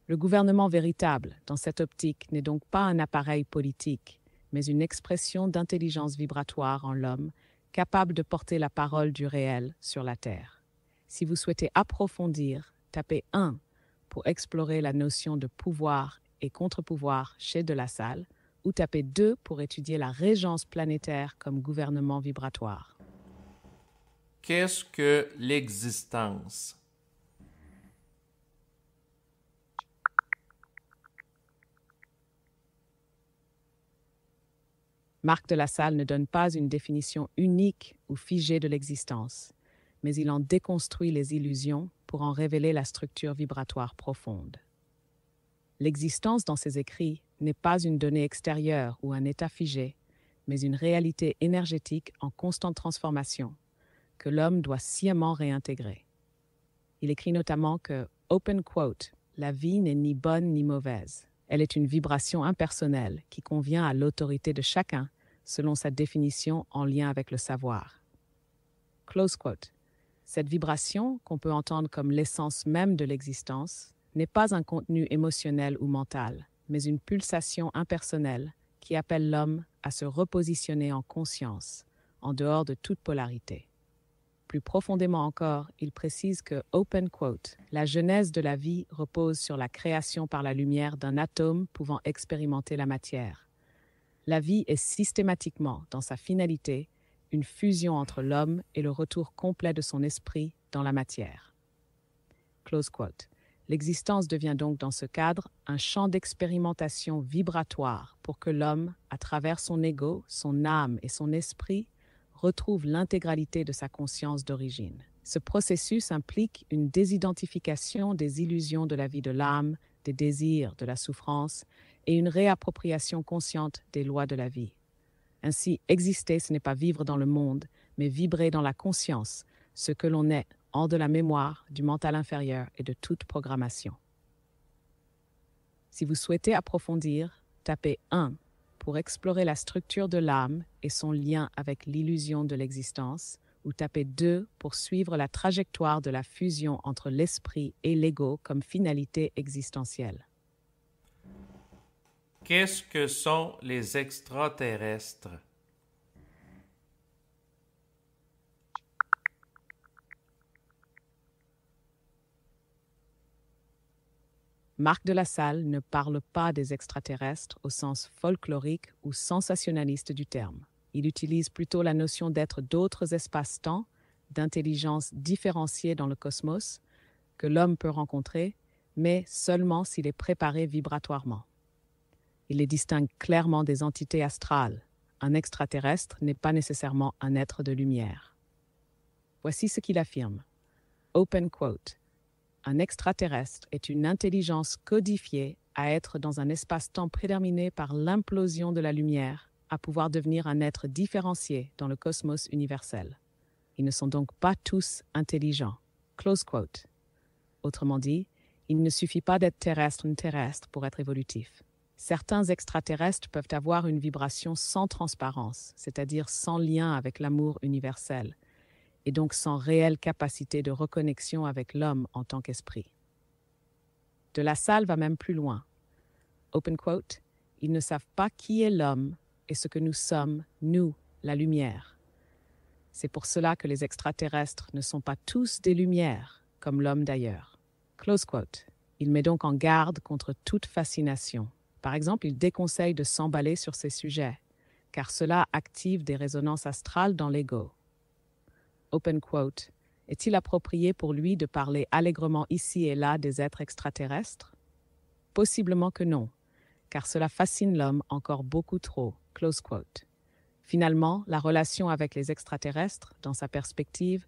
S2: Le gouvernement véritable, dans cette optique, n'est donc pas un appareil politique, mais une expression d'intelligence vibratoire en l'homme, capable de porter la parole du réel sur la Terre. Si vous souhaitez approfondir, tapez 1 pour explorer la notion de pouvoir et contre-pouvoir chez de la Salle, ou tapez 2 pour étudier la régence planétaire comme gouvernement vibratoire.
S1: Qu'est-ce que l'existence?
S2: Marc de la Salle ne donne pas une définition unique ou figée de l'existence, mais il en déconstruit les illusions pour en révéler la structure vibratoire profonde. L'existence dans ses écrits n'est pas une donnée extérieure ou un état figé, mais une réalité énergétique en constante transformation, que l'homme doit sciemment réintégrer. Il écrit notamment que, open quote, la vie n'est ni bonne ni mauvaise. Elle est une vibration impersonnelle qui convient à l'autorité de chacun selon sa définition en lien avec le savoir. Close quote. Cette vibration, qu'on peut entendre comme l'essence même de l'existence, n'est pas un contenu émotionnel ou mental, mais une pulsation impersonnelle qui appelle l'homme à se repositionner en conscience, en dehors de toute polarité. Plus profondément encore, il précise que, open quote, la genèse de la vie repose sur la création par la lumière d'un atome pouvant expérimenter la matière. La vie est systématiquement, dans sa finalité, une fusion entre l'homme et le retour complet de son esprit dans la matière. Close quote. L'existence devient donc dans ce cadre un champ d'expérimentation vibratoire pour que l'homme, à travers son ego, son âme et son esprit, retrouve l'intégralité de sa conscience d'origine. Ce processus implique une désidentification des illusions de la vie de l'âme, des désirs, de la souffrance, et une réappropriation consciente des lois de la vie. Ainsi, exister, ce n'est pas vivre dans le monde, mais vibrer dans la conscience, ce que l'on est, hors de la mémoire, du mental inférieur et de toute programmation. Si vous souhaitez approfondir, tapez 1 pour explorer la structure de l'âme et son lien avec l'illusion de l'existence, ou tapez 2 pour suivre la trajectoire de la fusion entre l'esprit et l'ego comme finalité existentielle.
S1: Qu'est-ce que sont les extraterrestres?
S2: Marc de la Salle ne parle pas des extraterrestres au sens folklorique ou sensationnaliste du terme. Il utilise plutôt la notion d'être d'autres espaces-temps, d'intelligence différenciée dans le cosmos, que l'homme peut rencontrer, mais seulement s'il est préparé vibratoirement. Il les distingue clairement des entités astrales. Un extraterrestre n'est pas nécessairement un être de lumière. Voici ce qu'il affirme. Open quote. Un extraterrestre est une intelligence codifiée à être dans un espace-temps prédéterminé par l'implosion de la lumière, à pouvoir devenir un être différencié dans le cosmos universel. Ils ne sont donc pas tous intelligents. Close quote. Autrement dit, il ne suffit pas d'être terrestre pour être évolutif. Certains extraterrestres peuvent avoir une vibration sans transparence, c'est-à-dire sans lien avec l'amour universel, et donc sans réelle capacité de reconnexion avec l'homme en tant qu'esprit. De La Salle va même plus loin. Open quote, ils ne savent pas qui est l'homme et ce que nous sommes, nous, la lumière. C'est pour cela que les extraterrestres ne sont pas tous des lumières, comme l'homme d'ailleurs. Close quote. Il met donc en garde contre toute fascination. Par exemple, il déconseille de s'emballer sur ces sujets, car cela active des résonances astrales dans l'ego. Open quote. Est-il approprié pour lui de parler allègrement ici et là des êtres extraterrestres? Possiblement que non, car cela fascine l'homme encore beaucoup trop. Close quote. Finalement, la relation avec les extraterrestres, dans sa perspective,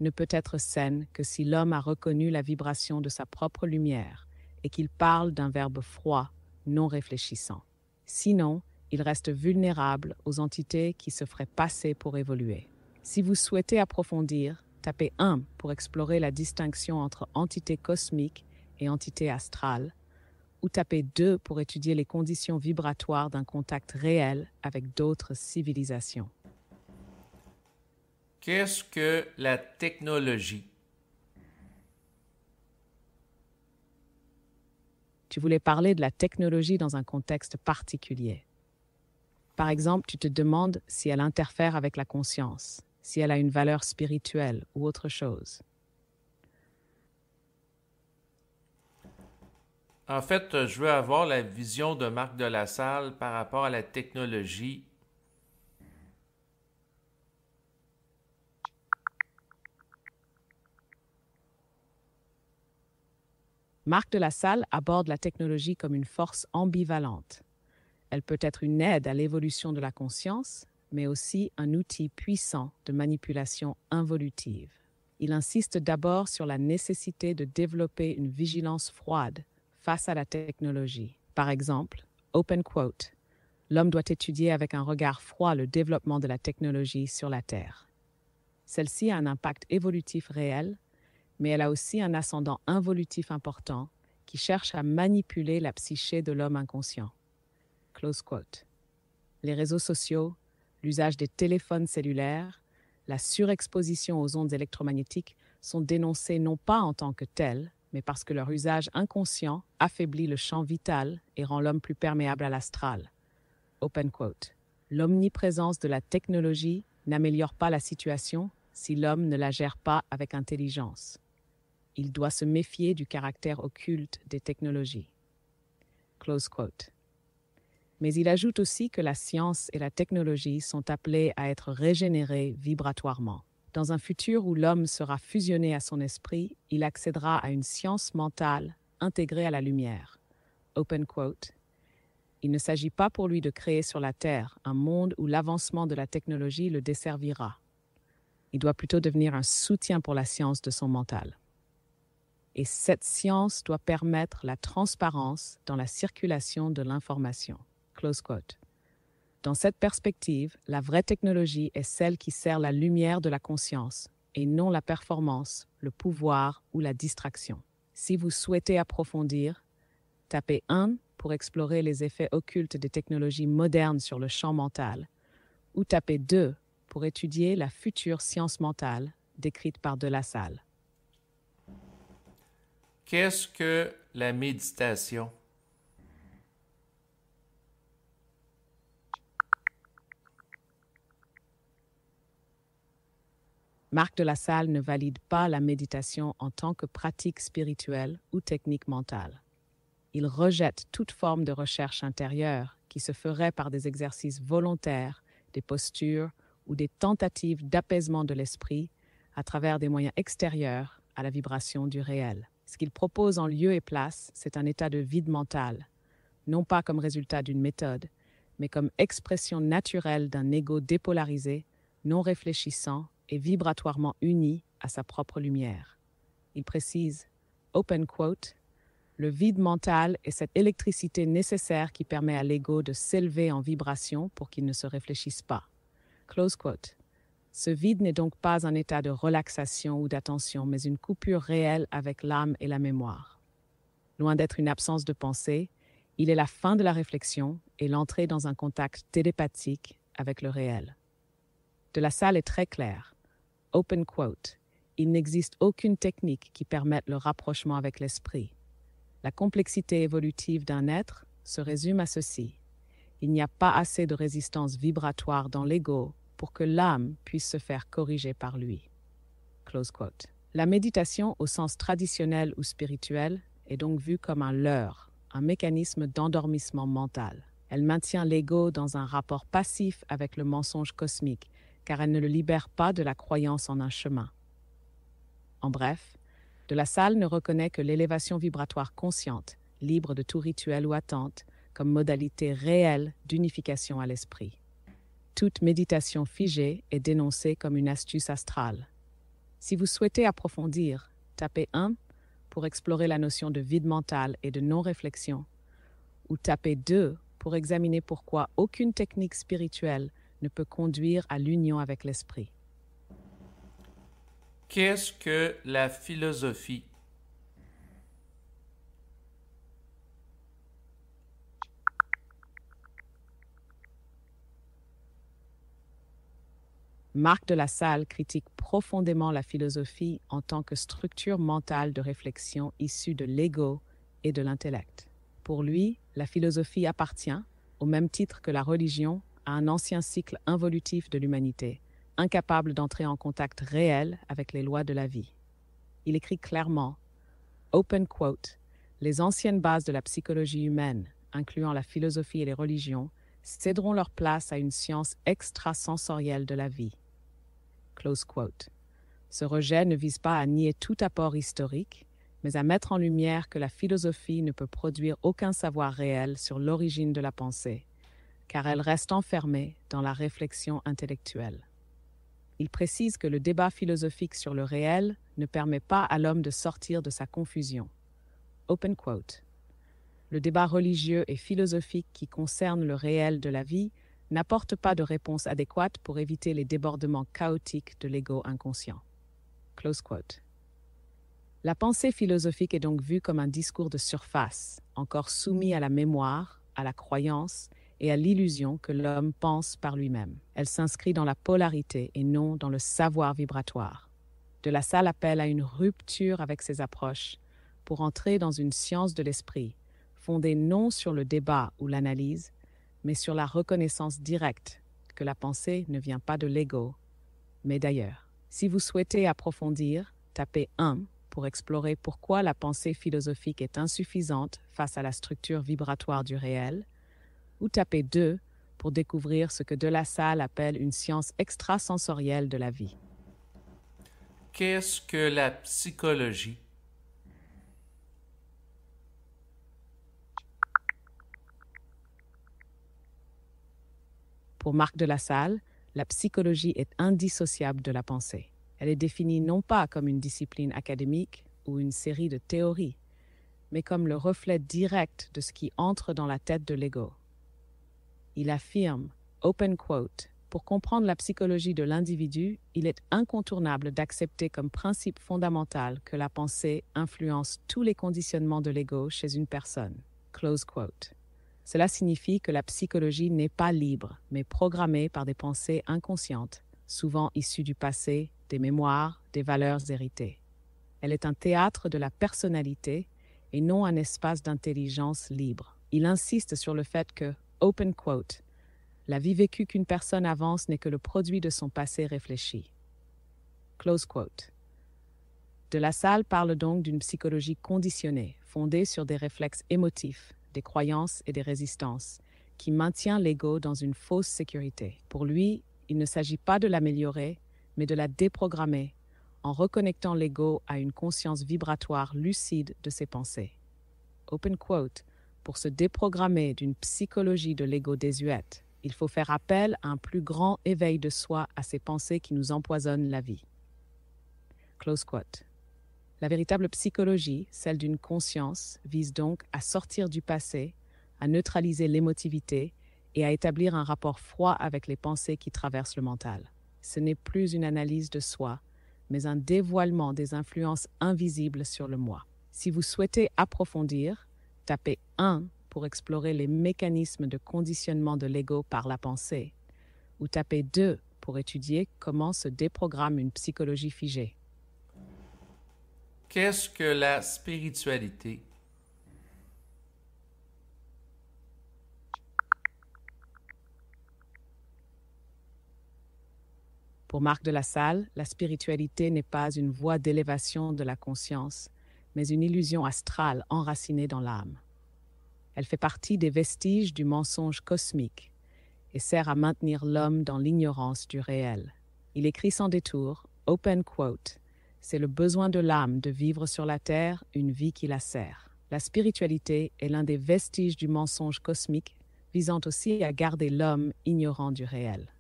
S2: ne peut être saine que si l'homme a reconnu la vibration de sa propre lumière et qu'il parle d'un verbe froid, non réfléchissant. Sinon, il reste vulnérable aux entités qui se feraient passer pour évoluer. Si vous souhaitez approfondir, tapez 1 pour explorer la distinction entre entité cosmique et entité astrale, ou tapez 2 pour étudier les conditions vibratoires d'un contact réel avec d'autres civilisations.
S1: Qu'est-ce que la technologie?
S2: Tu voulais parler de la technologie dans un contexte particulier. Par exemple, tu te demandes si elle interfère avec la conscience, si elle a une valeur spirituelle ou autre chose.
S1: En fait, je veux avoir la vision de Marc de La Salle par rapport à la technologie.
S2: Marc de La Salle aborde la technologie comme une force ambivalente. Elle peut être une aide à l'évolution de la conscience, mais aussi un outil puissant de manipulation involutive. Il insiste d'abord sur la nécessité de développer une vigilance froide face à la technologie. Par exemple, open quote, l'homme doit étudier avec un regard froid le développement de la technologie sur la Terre. Celle-ci a un impact évolutif réel, mais elle a aussi un ascendant involutif important qui cherche à manipuler la psyché de l'homme inconscient. Close quote. Les réseaux sociaux, l'usage des téléphones cellulaires, la surexposition aux ondes électromagnétiques sont dénoncés non pas en tant que tels, mais parce que leur usage inconscient affaiblit le champ vital et rend l'homme plus perméable à l'astral. Open quote. L'omniprésence de la technologie n'améliore pas la situation si l'homme ne la gère pas avec intelligence. Il doit se méfier du caractère occulte des technologies. Close quote. Mais il ajoute aussi que la science et la technologie sont appelées à être régénérées vibratoirement. Dans un futur où l'homme sera fusionné à son esprit, il accédera à une science mentale intégrée à la lumière. Open quote. Il ne s'agit pas pour lui de créer sur la Terre un monde où l'avancement de la technologie le desservira. Il doit plutôt devenir un soutien pour la science de son mental. Et cette science doit permettre la transparence dans la circulation de l'information. Close quote. Dans cette perspective, la vraie technologie est celle qui sert la lumière de la conscience et non la performance, le pouvoir ou la distraction. Si vous souhaitez approfondir, tapez 1 pour explorer les effets occultes des technologies modernes sur le champ mental, ou tapez 2 pour étudier la future science mentale décrite par De La Salle.
S1: Qu'est-ce que la méditation?
S2: Marc de La Salle ne valide pas la méditation en tant que pratique spirituelle ou technique mentale. Il rejette toute forme de recherche intérieure qui se ferait par des exercices volontaires, des postures ou des tentatives d'apaisement de l'esprit à travers des moyens extérieurs à la vibration du réel. Ce qu'il propose en lieu et place, c'est un état de vide mental, non pas comme résultat d'une méthode, mais comme expression naturelle d'un ego dépolarisé, non réfléchissant et vibratoirement uni à sa propre lumière. Il précise, open quote, le vide mental est cette électricité nécessaire qui permet à l'ego de s'élever en vibration pour qu'il ne se réfléchisse pas. Close quote. Ce vide n'est donc pas un état de relaxation ou d'attention, mais une coupure réelle avec l'âme et la mémoire. Loin d'être une absence de pensée, il est la fin de la réflexion et l'entrée dans un contact télépathique avec le réel. De La Salle est très clair. Open quote. Il n'existe aucune technique qui permette le rapprochement avec l'esprit. La complexité évolutive d'un être se résume à ceci. Il n'y a pas assez de résistance vibratoire dans l'ego pour que l'âme puisse se faire corriger par lui. Close quote. La méditation au sens traditionnel ou spirituel est donc vue comme un leurre, un mécanisme d'endormissement mental. Elle maintient l'ego dans un rapport passif avec le mensonge cosmique, car elle ne le libère pas de la croyance en un chemin. En bref, De La Salle ne reconnaît que l'élévation vibratoire consciente, libre de tout rituel ou attente, comme modalité réelle d'unification à l'esprit. Toute méditation figée est dénoncée comme une astuce astrale. Si vous souhaitez approfondir, tapez 1 pour explorer la notion de vide mental et de non-réflexion, ou tapez 2 pour examiner pourquoi aucune technique spirituelle ne peut conduire à l'union avec l'esprit.
S1: Qu'est-ce que la philosophie?
S2: Marc de La Salle critique profondément la philosophie en tant que structure mentale de réflexion issue de l'ego et de l'intellect. Pour lui, la philosophie appartient, au même titre que la religion, à un ancien cycle involutif de l'humanité, incapable d'entrer en contact réel avec les lois de la vie. Il écrit clairement, open quote, les anciennes bases de la psychologie humaine, incluant la philosophie et les religions, céderont leur place à une science extrasensorielle de la vie. Close quote. Ce rejet ne vise pas à nier tout apport historique, mais à mettre en lumière que la philosophie ne peut produire aucun savoir réel sur l'origine de la pensée, car elle reste enfermée dans la réflexion intellectuelle. Il précise que le débat philosophique sur le réel ne permet pas à l'homme de sortir de sa confusion. Open quote. Le débat religieux et philosophique qui concerne le réel de la vie n'apporte pas de réponse adéquate pour éviter les débordements chaotiques de l'ego inconscient. Close quote. La pensée philosophique est donc vue comme un discours de surface, encore soumis à la mémoire, à la croyance et à l'illusion que l'homme pense par lui-même. Elle s'inscrit dans la polarité et non dans le savoir vibratoire. De La Salle appelle à une rupture avec ces approches pour entrer dans une science de l'esprit, fondée non sur le débat ou l'analyse, mais sur la reconnaissance directe que la pensée ne vient pas de l'ego, mais d'ailleurs. Si vous souhaitez approfondir, tapez 1 pour explorer pourquoi la pensée philosophique est insuffisante face à la structure vibratoire du réel, ou tapez 2 pour découvrir ce que De La Salle appelle une science extrasensorielle de la vie.
S1: Qu'est-ce que la psychologie?
S2: Pour Marc de La Salle, la psychologie est indissociable de la pensée. Elle est définie non pas comme une discipline académique ou une série de théories, mais comme le reflet direct de ce qui entre dans la tête de l'ego. Il affirme, open quote, pour comprendre la psychologie de l'individu, il est incontournable d'accepter comme principe fondamental que la pensée influence tous les conditionnements de l'ego chez une personne. Close quote. Cela signifie que la psychologie n'est pas libre, mais programmée par des pensées inconscientes, souvent issues du passé, des mémoires, des valeurs héritées. Elle est un théâtre de la personnalité et non un espace d'intelligence libre. Il insiste sur le fait que, open quote, la vie vécue qu'une personne avance n'est que le produit de son passé réfléchi. Close quote. De La Salle parle donc d'une psychologie conditionnée, fondée sur des réflexes émotifs, des croyances et des résistances, qui maintient l'ego dans une fausse sécurité. Pour lui, il ne s'agit pas de l'améliorer, mais de la déprogrammer, en reconnectant l'ego à une conscience vibratoire lucide de ses pensées. Open quote. pour se déprogrammer d'une psychologie de l'ego désuète, il faut faire appel à un plus grand éveil de soi à ces pensées qui nous empoisonnent la vie. Close quote. La véritable psychologie, celle d'une conscience, vise donc à sortir du passé, à neutraliser l'émotivité et à établir un rapport froid avec les pensées qui traversent le mental. Ce n'est plus une analyse de soi, mais un dévoilement des influences invisibles sur le moi. Si vous souhaitez approfondir, tapez 1 pour explorer les mécanismes de conditionnement de l'ego par la pensée, ou tapez 2 pour étudier comment se déprogramme une psychologie figée.
S1: Qu'est-ce que la spiritualité?
S2: Pour Marc de la Salle, la spiritualité n'est pas une voie d'élévation de la conscience, mais une illusion astrale enracinée dans l'âme. Elle fait partie des vestiges du mensonge cosmique et sert à maintenir l'homme dans l'ignorance du réel. Il écrit sans détour, open quote, « C'est le besoin de l'âme de vivre sur la terre une vie qui la sert. La spiritualité est l'un des vestiges du mensonge cosmique, visant aussi à garder l'homme ignorant du réel. »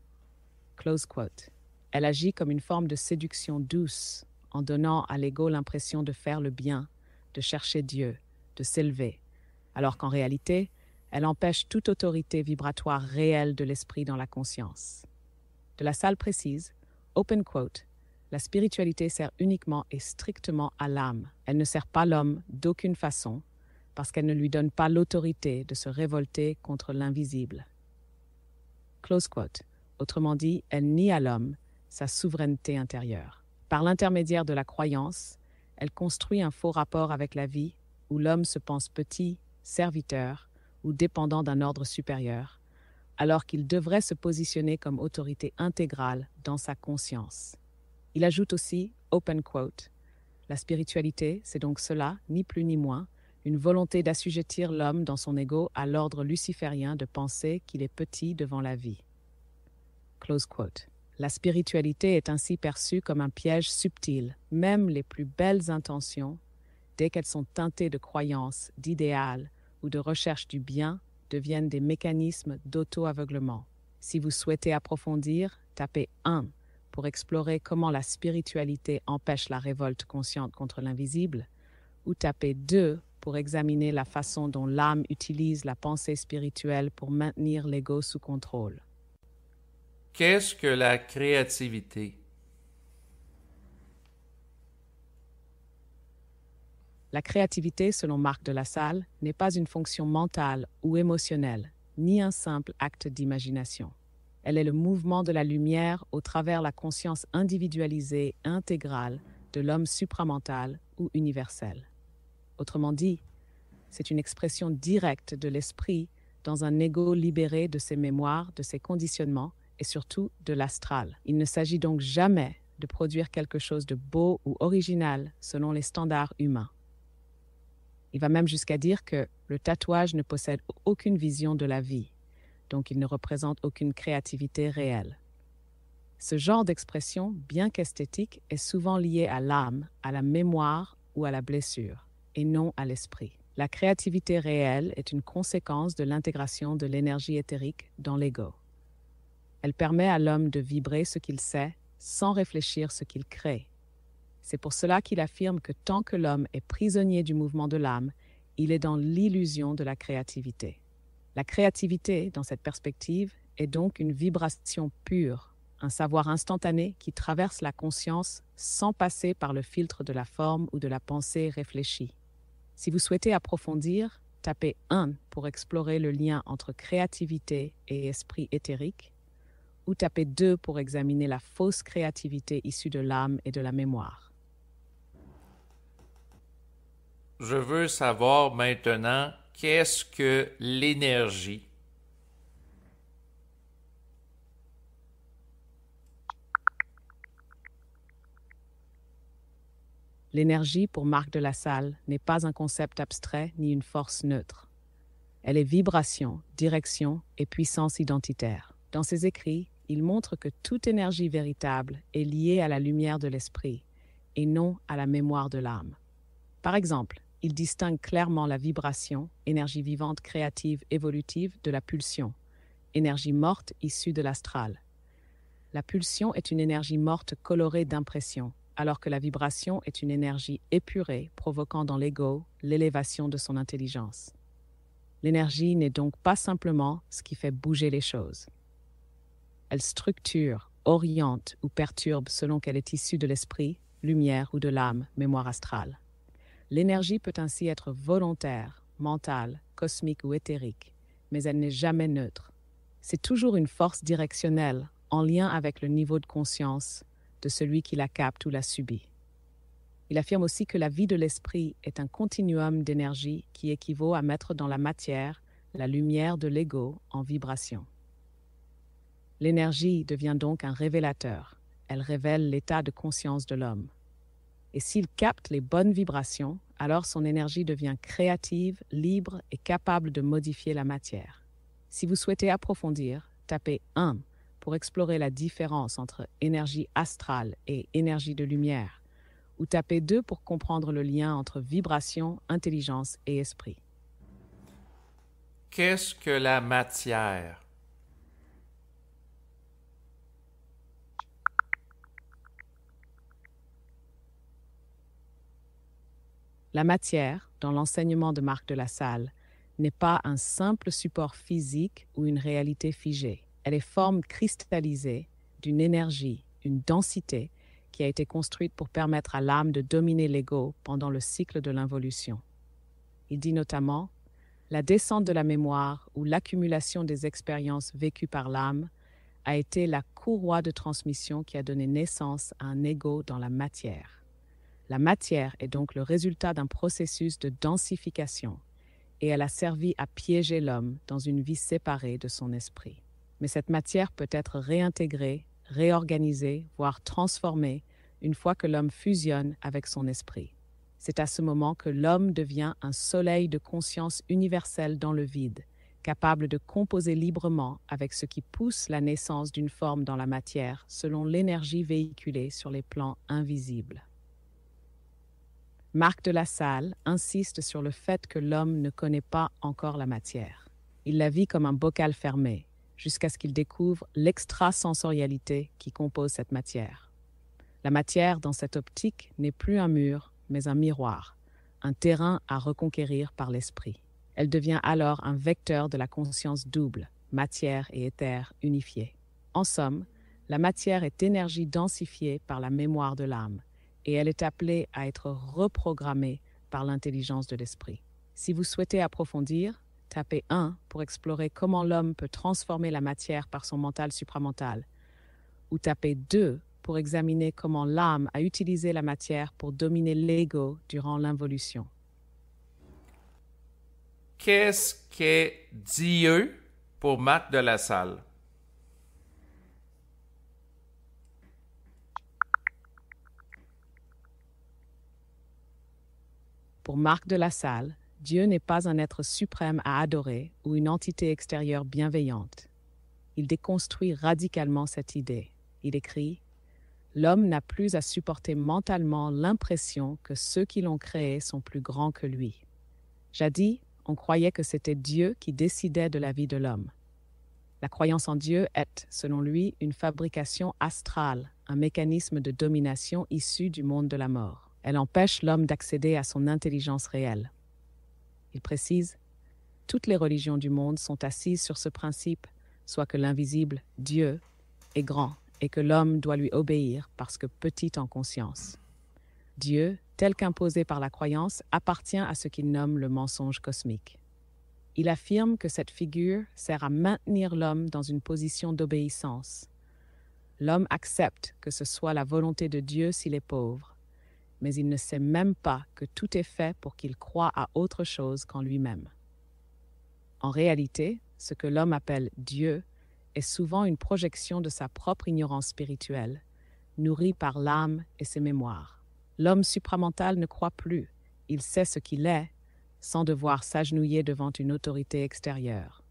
S2: Close quote. Elle agit comme une forme de séduction douce, en donnant à l'ego l'impression de faire le bien, de chercher Dieu, de s'élever, alors qu'en réalité, elle empêche toute autorité vibratoire réelle de l'esprit dans la conscience. De la Salle précise, open quote, « La spiritualité sert uniquement et strictement à l'âme. Elle ne sert pas l'homme d'aucune façon, parce qu'elle ne lui donne pas l'autorité de se révolter contre l'invisible. » Close quote. Autrement dit, elle nie à l'homme sa souveraineté intérieure. Par l'intermédiaire de la croyance, elle construit un faux rapport avec la vie où l'homme se pense petit, serviteur ou dépendant d'un ordre supérieur, alors qu'il devrait se positionner comme autorité intégrale dans sa conscience. Il ajoute aussi, open quote, « La spiritualité, c'est donc cela, ni plus ni moins, une volonté d'assujettir l'homme dans son ego à l'ordre luciférien de penser qu'il est petit devant la vie. » Close quote. La spiritualité est ainsi perçue comme un piège subtil. Même les plus belles intentions, dès qu'elles sont teintées de croyances, d'idéal ou de recherche du bien, deviennent des mécanismes d'auto-aveuglement. Si vous souhaitez approfondir, tapez 1 pour explorer comment la spiritualité empêche la révolte consciente contre l'invisible, ou tapez 2 pour examiner la façon dont l'âme utilise la pensée spirituelle pour maintenir l'ego sous contrôle.
S1: Qu'est-ce que la créativité?
S2: La créativité, selon Marc de la Salle, n'est pas une fonction mentale ou émotionnelle, ni un simple acte d'imagination. Elle est le mouvement de la lumière au travers la conscience individualisée, intégrale de l'homme supramental ou universel. Autrement dit, c'est une expression directe de l'esprit dans un ego libéré de ses mémoires, de ses conditionnements et surtout de l'astral. Il ne s'agit donc jamais de produire quelque chose de beau ou original selon les standards humains. Il va même jusqu'à dire que le tatouage ne possède aucune vision de la vie, donc il ne représente aucune créativité réelle. Ce genre d'expression, bien qu'esthétique, est souvent lié à l'âme, à la mémoire ou à la blessure, et non à l'esprit. La créativité réelle est une conséquence de l'intégration de l'énergie éthérique dans l'ego. Elle permet à l'homme de vibrer ce qu'il sait sans réfléchir ce qu'il crée. C'est pour cela qu'il affirme que tant que l'homme est prisonnier du mouvement de l'âme, il est dans l'illusion de la créativité. La créativité, dans cette perspective, est donc une vibration pure, un savoir instantané qui traverse la conscience sans passer par le filtre de la forme ou de la pensée réfléchie. Si vous souhaitez approfondir, tapez 1 pour explorer le lien entre créativité et esprit éthérique, ou tapez 2 pour examiner la fausse créativité issue de l'âme et de la mémoire.
S1: Je veux savoir maintenant qu'est-ce que l'énergie?
S2: L'énergie, pour Marc de la Salle, n'est pas un concept abstrait ni une force neutre. Elle est vibration, direction et puissance identitaire. Dans ses écrits, il montre que toute énergie véritable est liée à la lumière de l'esprit et non à la mémoire de l'âme. Par exemple, Il distingue clairement la vibration, énergie vivante, créative, évolutive, de la pulsion, énergie morte issue de l'astral. La pulsion est une énergie morte colorée d'impression, alors que la vibration est une énergie épurée, provoquant dans l'ego l'élévation de son intelligence. L'énergie n'est donc pas simplement ce qui fait bouger les choses. Elle structure, oriente ou perturbe selon qu'elle est issue de l'esprit, lumière ou de l'âme, mémoire astrale. L'énergie peut ainsi être volontaire, mentale, cosmique ou éthérique, mais elle n'est jamais neutre. C'est toujours une force directionnelle, en lien avec le niveau de conscience de celui qui la capte ou la subit. Il affirme aussi que la vie de l'esprit est un continuum d'énergie qui équivaut à mettre dans la matière la lumière de l'ego en vibration. L'énergie devient donc un révélateur. Elle révèle l'état de conscience de l'homme. Et s'il capte les bonnes vibrations, alors son énergie devient créative, libre et capable de modifier la matière. Si vous souhaitez approfondir, tapez 1 pour explorer la différence entre énergie astrale et énergie de lumière, ou tapez 2 pour comprendre le lien entre vibration, intelligence et esprit.
S1: Qu'est-ce que la matière?
S2: La matière, dans l'enseignement de Marc de la Salle, n'est pas un simple support physique ou une réalité figée. Elle est forme cristallisée d'une énergie, une densité qui a été construite pour permettre à l'âme de dominer l'ego pendant le cycle de l'involution. Il dit notamment « La descente de la mémoire ou l'accumulation des expériences vécues par l'âme a été la courroie de transmission qui a donné naissance à un ego dans la matière. La matière est donc le résultat d'un processus de densification et elle a servi à piéger l'homme dans une vie séparée de son esprit. Mais cette matière peut être réintégrée, réorganisée, voire transformée une fois que l'homme fusionne avec son esprit. C'est à ce moment que l'homme devient un soleil de conscience universelle dans le vide, capable de composer librement avec ce qui pousse la naissance d'une forme dans la matière selon l'énergie véhiculée sur les plans invisibles. Marc de la Salle insiste sur le fait que l'homme ne connaît pas encore la matière. Il la vit comme un bocal fermé, jusqu'à ce qu'il découvre l'extrasensorialité qui compose cette matière. La matière, dans cette optique, n'est plus un mur, mais un miroir, un terrain à reconquérir par l'esprit. Elle devient alors un vecteur de la conscience double, matière et éther unifiés. En somme, la matière est énergie densifiée par la mémoire de l'âme, et elle est appelée à être reprogrammée par l'intelligence de l'esprit. Si vous souhaitez approfondir, tapez 1 pour explorer comment l'homme peut transformer la matière par son mental supramental, ou tapez 2 pour examiner comment l'âme a utilisé la matière pour dominer l'ego durant l'involution.
S1: Qu'est-ce qu'est Dieu pour Marc de la Salle?
S2: Pour Marc de la Salle, Dieu n'est pas un être suprême à adorer ou une entité extérieure bienveillante. Il déconstruit radicalement cette idée. Il écrit « L'homme n'a plus à supporter mentalement l'impression que ceux qui l'ont créé sont plus grands que lui. Jadis, on croyait que c'était Dieu qui décidait de la vie de l'homme. La croyance en Dieu est, selon lui, une fabrication astrale, un mécanisme de domination issu du monde de la mort. Elle empêche l'homme d'accéder à son intelligence réelle. » Il précise « Toutes les religions du monde sont assises sur ce principe, soit que l'invisible, Dieu, est grand et que l'homme doit lui obéir parce que petit en conscience. Dieu, tel qu'imposé par la croyance, appartient à ce qu'il nomme le mensonge cosmique. Il affirme que cette figure sert à maintenir l'homme dans une position d'obéissance. L'homme accepte que ce soit la volonté de Dieu s'il est pauvre, mais il ne sait même pas que tout est fait pour qu'il croie à autre chose qu'en lui-même. En réalité, ce que l'homme appelle Dieu est souvent une projection de sa propre ignorance spirituelle, nourrie par l'âme et ses mémoires. L'homme supramental ne croit plus, il sait ce qu'il est, sans devoir s'agenouiller devant une autorité extérieure.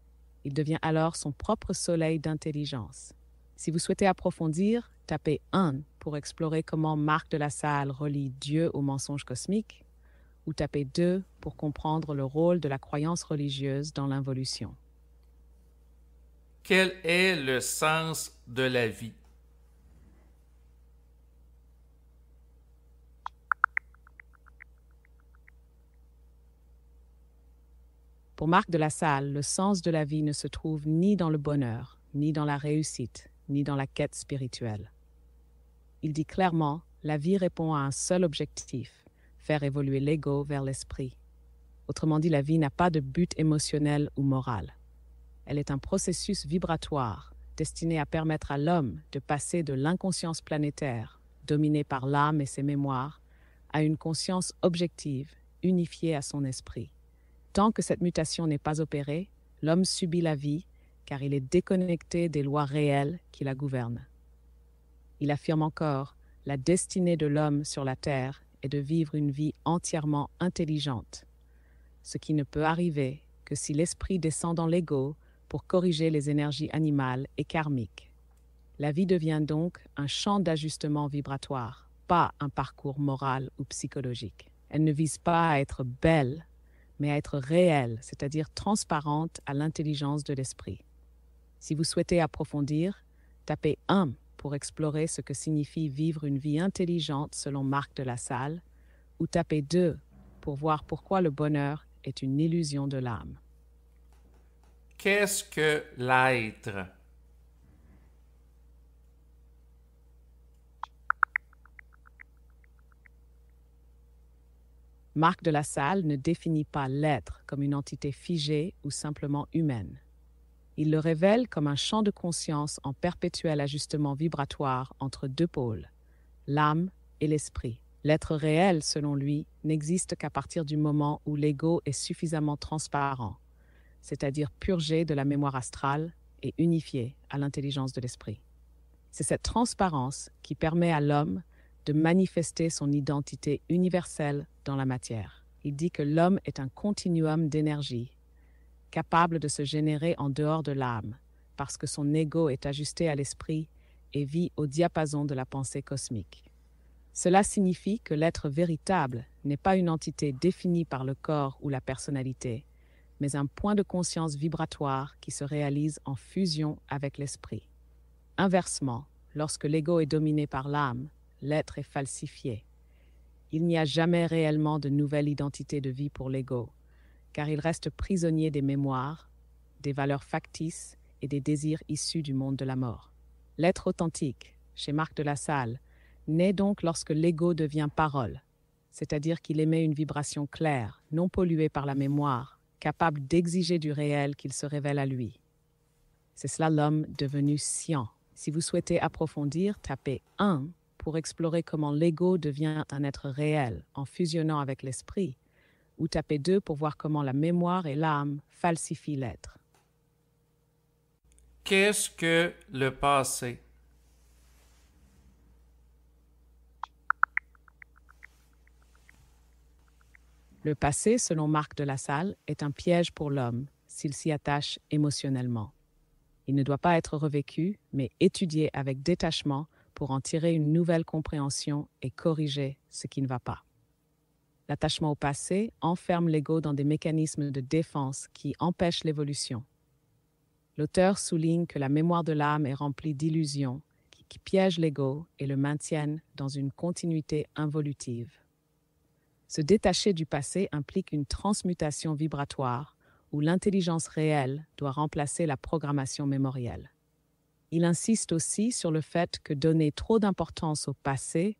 S2: Il devient alors son propre soleil d'intelligence. Si vous souhaitez approfondir, tapez 1 pour explorer comment Marc de la Salle relie Dieu au mensonge cosmique, ou tapez 2 pour comprendre le rôle de la croyance religieuse dans l'involution.
S1: Quel est le sens de la vie?
S2: Pour Marc de La Salle, le sens de la vie ne se trouve ni dans le bonheur, ni dans la réussite, ni dans la quête spirituelle. Il dit clairement, la vie répond à un seul objectif, faire évoluer l'ego vers l'esprit. Autrement dit, la vie n'a pas de but émotionnel ou moral. Elle est un processus vibratoire destiné à permettre à l'homme de passer de l'inconscience planétaire, dominée par l'âme et ses mémoires, à une conscience objective, unifiée à son esprit. Tant que cette mutation n'est pas opérée, l'homme subit la vie car il est déconnecté des lois réelles qui la gouvernent. Il affirme encore, la destinée de l'homme sur la Terre est de vivre une vie entièrement intelligente, ce qui ne peut arriver que si l'esprit descend dans l'ego pour corriger les énergies animales et karmiques. La vie devient donc un champ d'ajustement vibratoire, pas un parcours moral ou psychologique. Elle ne vise pas à être belle, mais à être réelle, c'est-à-dire transparente à l'intelligence de l'esprit. Si vous souhaitez approfondir, tapez 1 pour explorer ce que signifie vivre une vie intelligente selon Marc de La Salle, ou tapez 2 pour voir pourquoi le bonheur est une illusion de l'âme.
S1: Qu'est-ce que l'être?
S2: Marc de La Salle ne définit pas l'être comme une entité figée ou simplement humaine. Il le révèle comme un champ de conscience en perpétuel ajustement vibratoire entre deux pôles, l'âme et l'esprit. L'être réel, selon lui, n'existe qu'à partir du moment où l'ego est suffisamment transparent, c'est-à-dire purgé de la mémoire astrale et unifié à l'intelligence de l'esprit. C'est cette transparence qui permet à l'homme de manifester son identité universelle dans la matière. Il dit que l'homme est un continuum d'énergie, capable de se générer en dehors de l'âme, parce que son ego est ajusté à l'esprit et vit au diapason de la pensée cosmique. Cela signifie que l'être véritable n'est pas une entité définie par le corps ou la personnalité, mais un point de conscience vibratoire qui se réalise en fusion avec l'esprit. Inversement, lorsque l'ego est dominé par l'âme, l'être est falsifié. Il n'y a jamais réellement de nouvelle identité de vie pour l'ego, car il reste prisonnier des mémoires, des valeurs factices et des désirs issus du monde de la mort. L'être authentique, chez Marc de La Salle, naît donc lorsque l'ego devient parole, c'est-à-dire qu'il émet une vibration claire, non polluée par la mémoire, capable d'exiger du réel qu'il se révèle à lui. C'est cela l'homme devenu sciant. Si vous souhaitez approfondir, tapez 1 pour explorer comment l'ego devient un être réel en fusionnant avec l'esprit, ou tapez 2 pour voir comment la mémoire et l'âme falsifient l'être.
S1: Qu'est-ce que le passé?
S2: Le passé, selon Marc de La Salle, est un piège pour l'homme s'il s'y attache émotionnellement. Il ne doit pas être revécu, mais étudié avec détachement pour en tirer une nouvelle compréhension et corriger ce qui ne va pas. L'attachement au passé enferme l'ego dans des mécanismes de défense qui empêchent l'évolution. L'auteur souligne que la mémoire de l'âme est remplie d'illusions qui piègent l'ego et le maintiennent dans une continuité involutive. Se détacher du passé implique une transmutation vibratoire où l'intelligence réelle doit remplacer la programmation mémorielle. Il insiste aussi sur le fait que donner trop d'importance au passé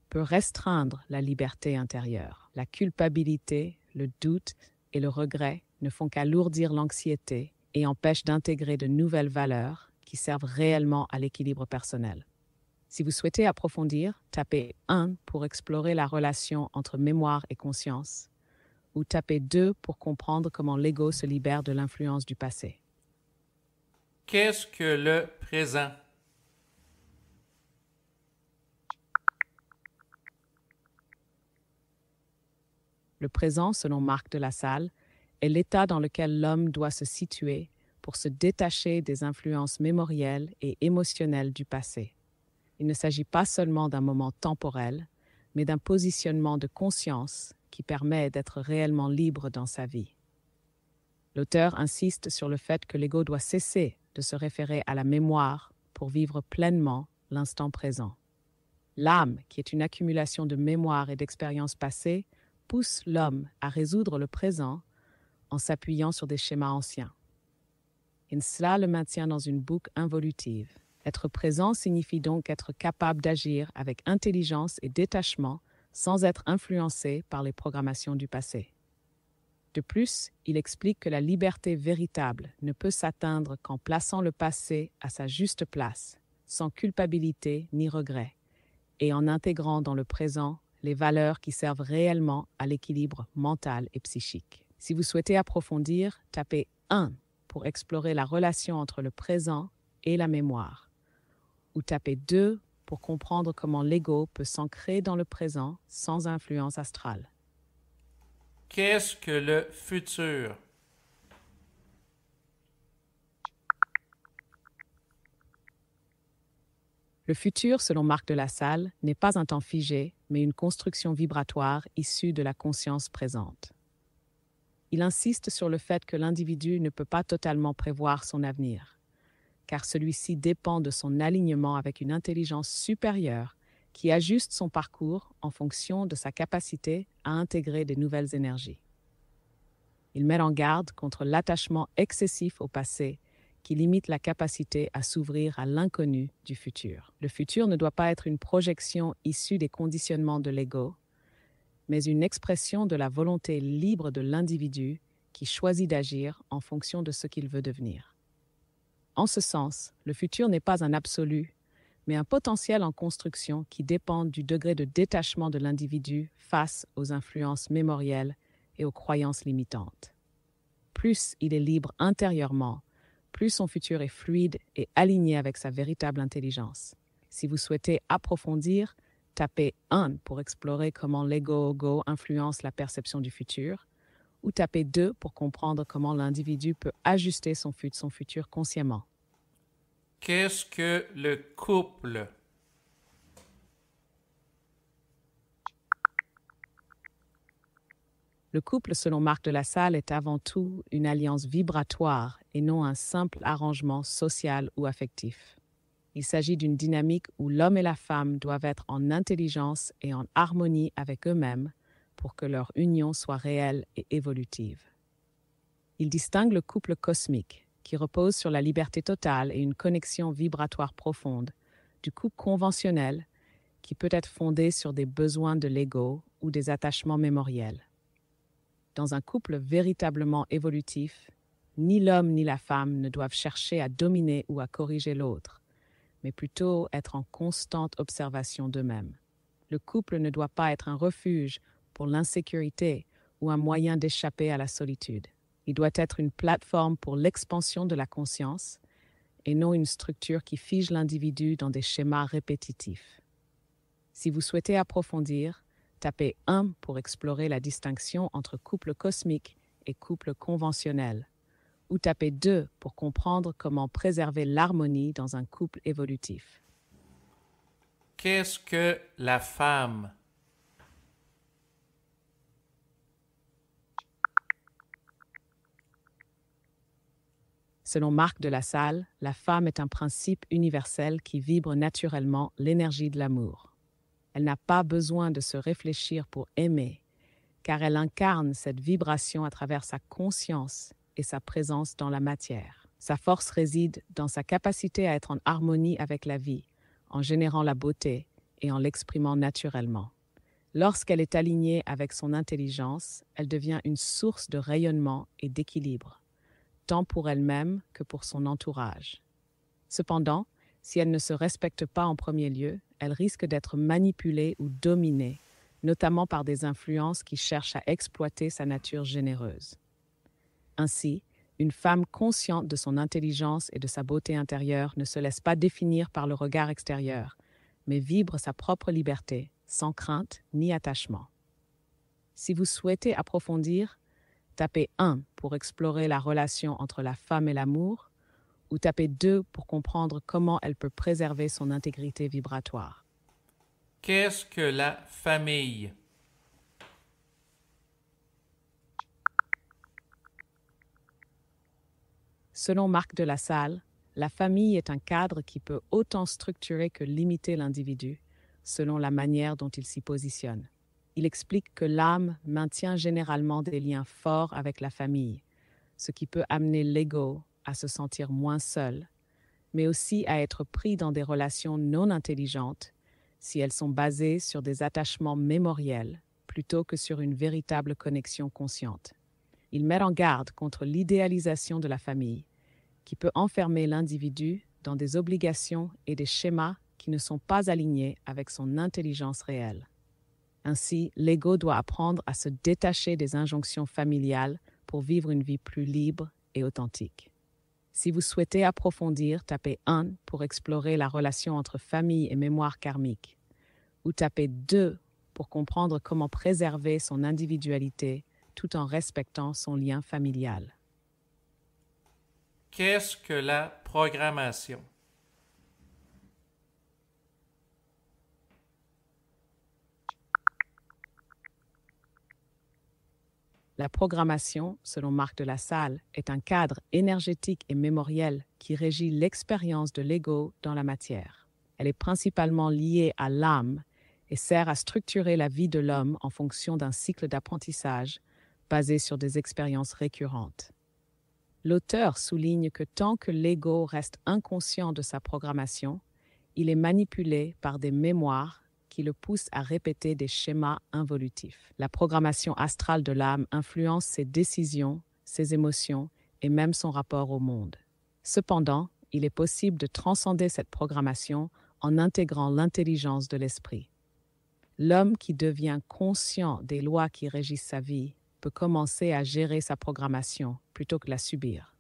S2: peut restreindre la liberté intérieure. La culpabilité, le doute et le regret ne font qu'alourdir l'anxiété et empêchent d'intégrer de nouvelles valeurs qui servent réellement à l'équilibre personnel. Si vous souhaitez approfondir, tapez 1 pour explorer la relation entre mémoire et conscience, ou tapez 2 pour comprendre comment l'ego se libère de l'influence du passé.
S1: Qu'est-ce que le présent?
S2: Le présent, selon Marc de La Salle, est l'état dans lequel l'homme doit se situer pour se détacher des influences mémorielles et émotionnelles du passé. Il ne s'agit pas seulement d'un moment temporel, mais d'un positionnement de conscience qui qui permet d'être réellement libre dans sa vie. L'auteur insiste sur le fait que l'ego doit cesser de se référer à la mémoire pour vivre pleinement l'instant présent. L'âme, qui est une accumulation de mémoire et d'expériences passées, pousse l'homme à résoudre le présent en s'appuyant sur des schémas anciens. Et cela le maintient dans une boucle involutive. Être présent signifie donc être capable d'agir avec intelligence et détachement sans être influencé par les programmations du passé. De plus, il explique que la liberté véritable ne peut s'atteindre qu'en plaçant le passé à sa juste place, sans culpabilité ni regret, et en intégrant dans le présent les valeurs qui servent réellement à l'équilibre mental et psychique. Si vous souhaitez approfondir, tapez 1 pour explorer la relation entre le présent et la mémoire, ou tapez 2 pour comprendre comment l'ego peut s'ancrer dans le présent sans influence astrale.
S1: Qu'est-ce que le futur?
S2: Le futur, selon Marc de la Salle, n'est pas un temps figé, mais une construction vibratoire issue de la conscience présente. Il insiste sur le fait que l'individu ne peut pas totalement prévoir son avenir, car celui-ci dépend de son alignement avec une intelligence supérieure qui ajuste son parcours en fonction de sa capacité à intégrer des nouvelles énergies. Il met en garde contre l'attachement excessif au passé qui limite la capacité à s'ouvrir à l'inconnu du futur. Le futur ne doit pas être une projection issue des conditionnements de l'ego, mais une expression de la volonté libre de l'individu qui choisit d'agir en fonction de ce qu'il veut devenir. En ce sens, le futur n'est pas un absolu, mais un potentiel en construction qui dépend du degré de détachement de l'individu face aux influences mémorielles et aux croyances limitantes. Plus il est libre intérieurement, plus son futur est fluide et aligné avec sa véritable intelligence. Si vous souhaitez approfondir, tapez 1 pour explorer comment l'ego influence la perception du futur, ou tapez 2 pour comprendre comment l'individu peut ajuster son futur consciemment.
S1: Qu'est-ce que le couple?
S2: Le couple, selon Marc de la Salle, est avant tout une alliance vibratoire et non un simple arrangement social ou affectif. Il s'agit d'une dynamique où l'homme et la femme doivent être en intelligence et en harmonie avec eux-mêmes pour que leur union soit réelle et évolutive. Il distingue le couple cosmique, qui repose sur la liberté totale et une connexion vibratoire profonde, du couple conventionnel, qui peut être fondé sur des besoins de l'ego ou des attachements mémoriels. Dans un couple véritablement évolutif, ni l'homme ni la femme ne doivent chercher à dominer ou à corriger l'autre, mais plutôt être en constante observation d'eux-mêmes. Le couple ne doit pas être un refuge pour l'insécurité ou un moyen d'échapper à la solitude. Il doit être une plateforme pour l'expansion de la conscience et non une structure qui fige l'individu dans des schémas répétitifs. Si vous souhaitez approfondir, tapez 1 pour explorer la distinction entre couple cosmique et couple conventionnel, ou tapez 2 pour comprendre comment préserver l'harmonie dans un couple évolutif.
S1: Qu'est-ce que la femme?
S2: Selon Marc de la Salle, la femme est un principe universel qui vibre naturellement l'énergie de l'amour. Elle n'a pas besoin de se réfléchir pour aimer, car elle incarne cette vibration à travers sa conscience et sa présence dans la matière. Sa force réside dans sa capacité à être en harmonie avec la vie, en générant la beauté et en l'exprimant naturellement. Lorsqu'elle est alignée avec son intelligence, elle devient une source de rayonnement et d'équilibre, tant pour elle-même que pour son entourage. Cependant, si elle ne se respecte pas en premier lieu, elle risque d'être manipulée ou dominée, notamment par des influences qui cherchent à exploiter sa nature généreuse. Ainsi, une femme consciente de son intelligence et de sa beauté intérieure ne se laisse pas définir par le regard extérieur, mais vibre sa propre liberté, sans crainte ni attachement. Si vous souhaitez approfondir, tapez 1 pour explorer la relation entre la femme et l'amour, ou tapez 2 pour comprendre comment elle peut préserver son intégrité vibratoire.
S1: Qu'est-ce que la famille?
S2: Selon Marc de La Salle, la famille est un cadre qui peut autant structurer que limiter l'individu, selon la manière dont il s'y positionne. Il explique que l'âme maintient généralement des liens forts avec la famille, ce qui peut amener l'ego à se sentir moins seul, mais aussi à être pris dans des relations non intelligentes si elles sont basées sur des attachements mémoriels plutôt que sur une véritable connexion consciente. Il met en garde contre l'idéalisation de la famille, qui peut enfermer l'individu dans des obligations et des schémas qui ne sont pas alignés avec son intelligence réelle. Ainsi, l'ego doit apprendre à se détacher des injonctions familiales pour vivre une vie plus libre et authentique. Si vous souhaitez approfondir, tapez 1 pour explorer la relation entre famille et mémoire karmique, ou tapez 2 pour comprendre comment préserver son individualité tout en respectant son lien familial.
S1: Qu'est-ce que la programmation?
S2: La programmation, selon Marc de La Salle, est un cadre énergétique et mémoriel qui régit l'expérience de l'ego dans la matière. Elle est principalement liée à l'âme et sert à structurer la vie de l'homme en fonction d'un cycle d'apprentissage basé sur des expériences récurrentes. L'auteur souligne que tant que l'ego reste inconscient de sa programmation, il est manipulé par des mémoires qui le poussent à répéter des schémas involutifs. La programmation astrale de l'âme influence ses décisions, ses émotions et même son rapport au monde. Cependant, il est possible de transcender cette programmation en intégrant l'intelligence de l'esprit. L'homme qui devient conscient des lois qui régissent sa vie peut commencer à gérer sa programmation plutôt que la subir.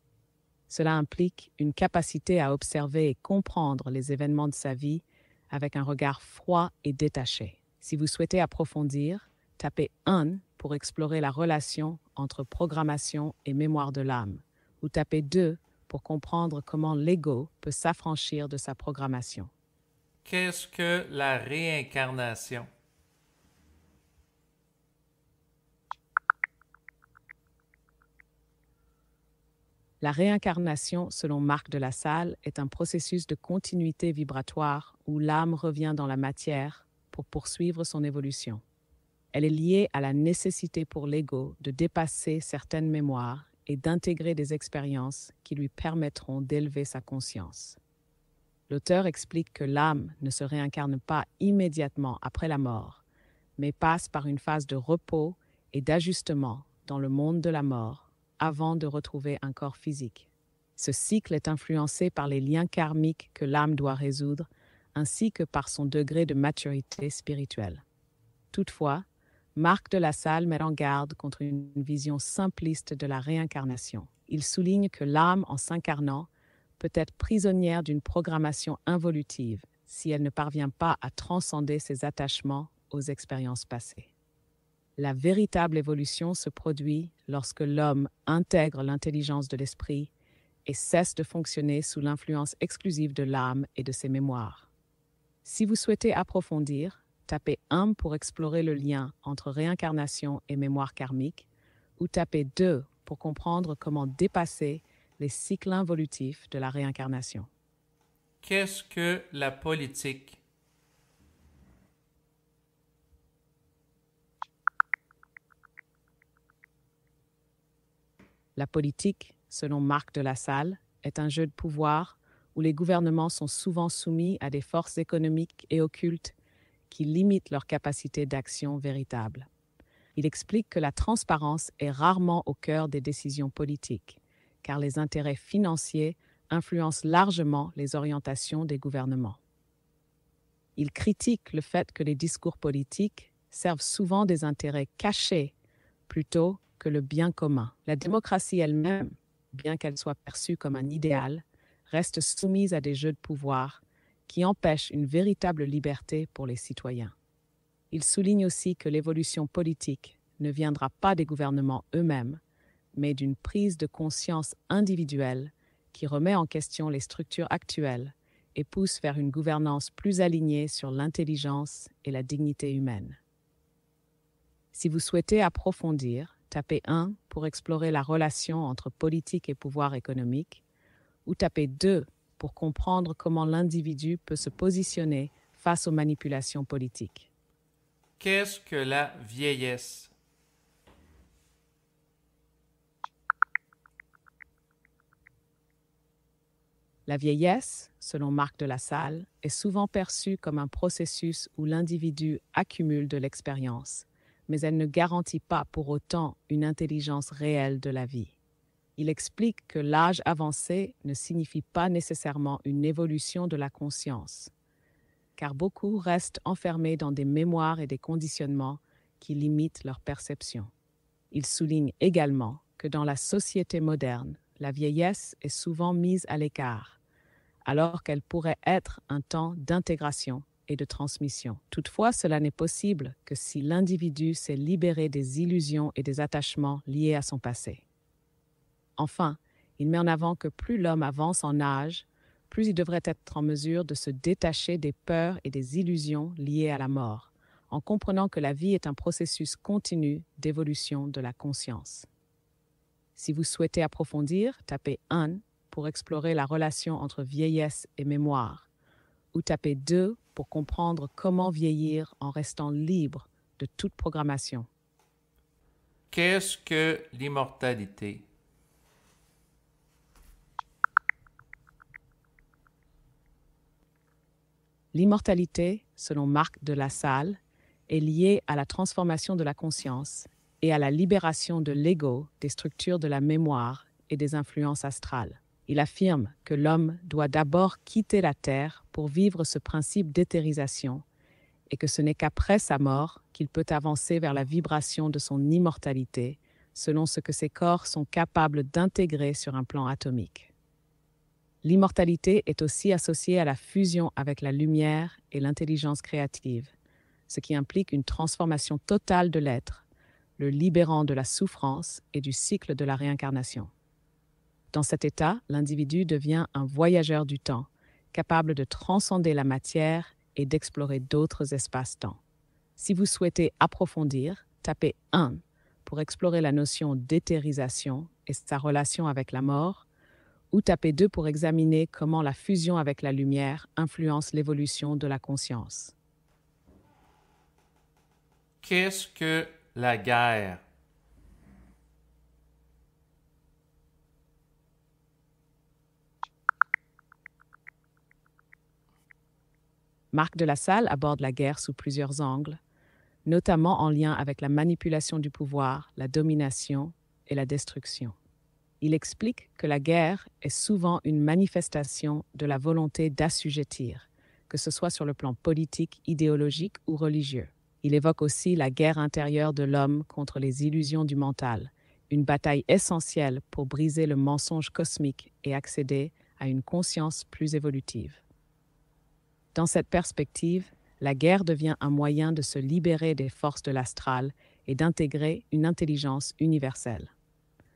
S2: Cela implique une capacité à observer et comprendre les événements de sa vie avec un regard froid et détaché. Si vous souhaitez approfondir, tapez 1 pour explorer la relation entre programmation et mémoire de l'âme, ou tapez 2 pour comprendre comment l'ego peut s'affranchir de sa programmation.
S1: Qu'est-ce que la réincarnation?
S2: La réincarnation, selon Marc de La Salle, est un processus de continuité vibratoire où l'âme revient dans la matière pour poursuivre son évolution. Elle est liée à la nécessité pour l'ego de dépasser certaines mémoires et d'intégrer des expériences qui lui permettront d'élever sa conscience. L'auteur explique que l'âme ne se réincarne pas immédiatement après la mort, mais passe par une phase de repos et d'ajustement dans le monde de la mort avant de retrouver un corps physique. Ce cycle est influencé par les liens karmiques que l'âme doit résoudre, ainsi que par son degré de maturité spirituelle. Toutefois, Marc de La Salle met en garde contre une vision simpliste de la réincarnation. Il souligne que l'âme, en s'incarnant, peut être prisonnière d'une programmation involutive si elle ne parvient pas à transcender ses attachements aux expériences passées. La véritable évolution se produit lorsque l'homme intègre l'intelligence de l'esprit et cesse de fonctionner sous l'influence exclusive de l'âme et de ses mémoires. Si vous souhaitez approfondir, tapez 1 pour explorer le lien entre réincarnation et mémoire karmique, ou tapez 2 pour comprendre comment dépasser les cycles involutifs de la réincarnation.
S1: Qu'est-ce que la politique?
S2: La politique, selon Marc de La Salle, est un jeu de pouvoir où les gouvernements sont souvent soumis à des forces économiques et occultes qui limitent leur capacité d'action véritable. Il explique que la transparence est rarement au cœur des décisions politiques, car les intérêts financiers influencent largement les orientations des gouvernements. Il critique le fait que les discours politiques servent souvent des intérêts cachés plutôt que le bien commun. La démocratie elle-même, bien qu'elle soit perçue comme un idéal, reste soumise à des jeux de pouvoir qui empêchent une véritable liberté pour les citoyens. Il souligne aussi que l'évolution politique ne viendra pas des gouvernements eux-mêmes, mais d'une prise de conscience individuelle qui remet en question les structures actuelles et pousse vers une gouvernance plus alignée sur l'intelligence et la dignité humaine. Si vous souhaitez approfondir, tapez 1 pour explorer la relation entre politique et pouvoir économique, ou tapez 2 pour comprendre comment l'individu peut se positionner face aux manipulations politiques.
S1: Qu'est-ce que la vieillesse?
S2: La vieillesse, selon Marc de La Salle, est souvent perçue comme un processus où l'individu accumule de l'expérience, mais elle ne garantit pas pour autant une intelligence réelle de la vie. Il explique que l'âge avancé ne signifie pas nécessairement une évolution de la conscience, car beaucoup restent enfermés dans des mémoires et des conditionnements qui limitent leur perception. Il souligne également que dans la société moderne, la vieillesse est souvent mise à l'écart, alors qu'elle pourrait être un temps d'intégration et de transmission. Toutefois, cela n'est possible que si l'individu s'est libéré des illusions et des attachements liés à son passé. Enfin, il met en avant que plus l'homme avance en âge, plus il devrait être en mesure de se détacher des peurs et des illusions liées à la mort, en comprenant que la vie est un processus continu d'évolution de la conscience. Si vous souhaitez approfondir, tapez 1 pour explorer la relation entre vieillesse et mémoire, ou tapez 2 pour comprendre comment vieillir en restant libre de toute programmation.
S1: Qu'est-ce que l'immortalité?
S2: L'immortalité, selon Marc de La Salle, est liée à la transformation de la conscience et à la libération de l'ego, des structures de la mémoire et des influences astrales. Il affirme que l'homme doit d'abord quitter la Terre pour vivre ce principe d'éthérisation et que ce n'est qu'après sa mort qu'il peut avancer vers la vibration de son immortalité, selon ce que ses corps sont capables d'intégrer sur un plan atomique. L'immortalité est aussi associée à la fusion avec la lumière et l'intelligence créative, ce qui implique une transformation totale de l'être, le libérant de la souffrance et du cycle de la réincarnation. Dans cet état, l'individu devient un voyageur du temps, capable de transcender la matière et d'explorer d'autres espaces-temps. Si vous souhaitez approfondir, tapez 1 pour explorer la notion d'éthérisation et sa relation avec la mort, ou tapez 2 pour examiner comment la fusion avec la lumière influence l'évolution de la conscience.
S1: Qu'est-ce que la guerre?
S2: Marc de La Salle aborde la guerre sous plusieurs angles, notamment en lien avec la manipulation du pouvoir, la domination et la destruction. Il explique que la guerre est souvent une manifestation de la volonté d'assujettir, que ce soit sur le plan politique, idéologique ou religieux. Il évoque aussi la guerre intérieure de l'homme contre les illusions du mental, une bataille essentielle pour briser le mensonge cosmique et accéder à une conscience plus évolutive. Dans cette perspective, la guerre devient un moyen de se libérer des forces de l'astral et d'intégrer une intelligence universelle.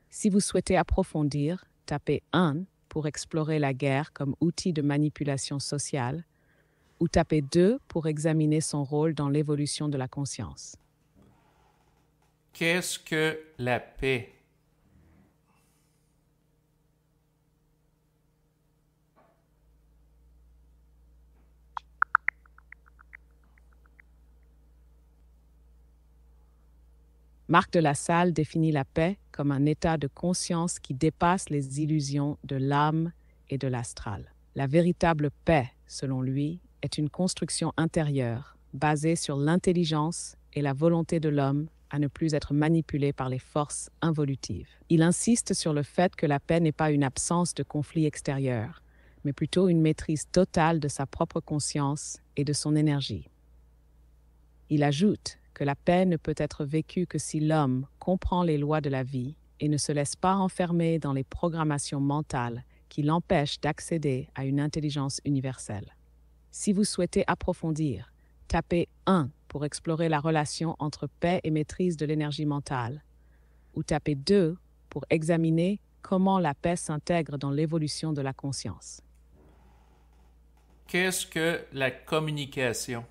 S2: Si vous souhaitez approfondir, tapez 1 pour explorer la guerre comme outil de manipulation sociale, ou tapez 2 pour examiner son rôle dans l'évolution de la conscience.
S1: Qu'est-ce que la paix?
S2: Marc de La Salle définit la paix comme un état de conscience qui dépasse les illusions de l'âme et de l'astral. La véritable paix, selon lui, est une construction intérieure basée sur l'intelligence et la volonté de l'homme à ne plus être manipulé par les forces involutives. Il insiste sur le fait que la paix n'est pas une absence de conflit extérieur, mais plutôt une maîtrise totale de sa propre conscience et de son énergie. Il ajoute que la paix ne peut être vécue que si l'homme comprend les lois de la vie et ne se laisse pas enfermer dans les programmations mentales qui l'empêchent d'accéder à une intelligence universelle. Si vous souhaitez approfondir, tapez 1 pour explorer la relation entre paix et maîtrise de l'énergie mentale, ou tapez 2 pour examiner comment la paix s'intègre dans l'évolution de la conscience.
S1: Qu'est-ce que la communication?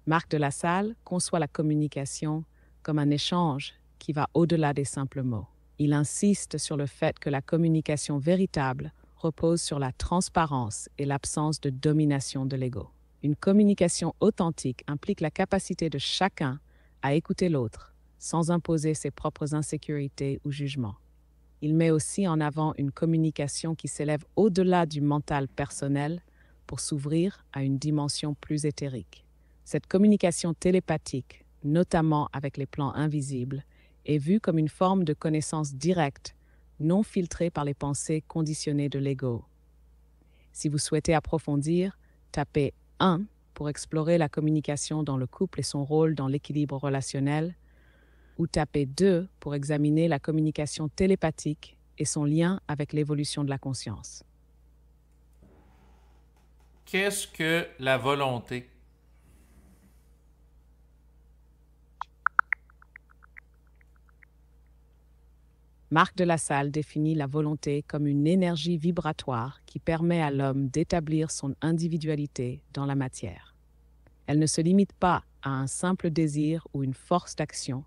S2: Marc de la Salle conçoit la communication comme un échange qui va au-delà des simples mots. Il insiste sur le fait que la communication véritable repose sur la transparence et l'absence de domination de l'ego. Une communication authentique implique la capacité de chacun à écouter l'autre, sans imposer ses propres insécurités ou jugements. Il met aussi en avant une communication qui s'élève au-delà du mental personnel pour s'ouvrir à une dimension plus éthérique. Cette communication télépathique, notamment avec les plans invisibles, est vue comme une forme de connaissance directe, non filtrée par les pensées conditionnées de l'ego. Si vous souhaitez approfondir, tapez 1 pour explorer la communication dans le couple et son rôle dans l'équilibre relationnel, ou tapez 2 pour examiner la communication télépathique et son lien avec l'évolution de la conscience.
S1: Qu'est-ce que la volonté?
S2: Marc de la Salle définit la volonté comme une énergie vibratoire qui permet à l'homme d'établir son individualité dans la matière. Elle ne se limite pas à un simple désir ou une force d'action,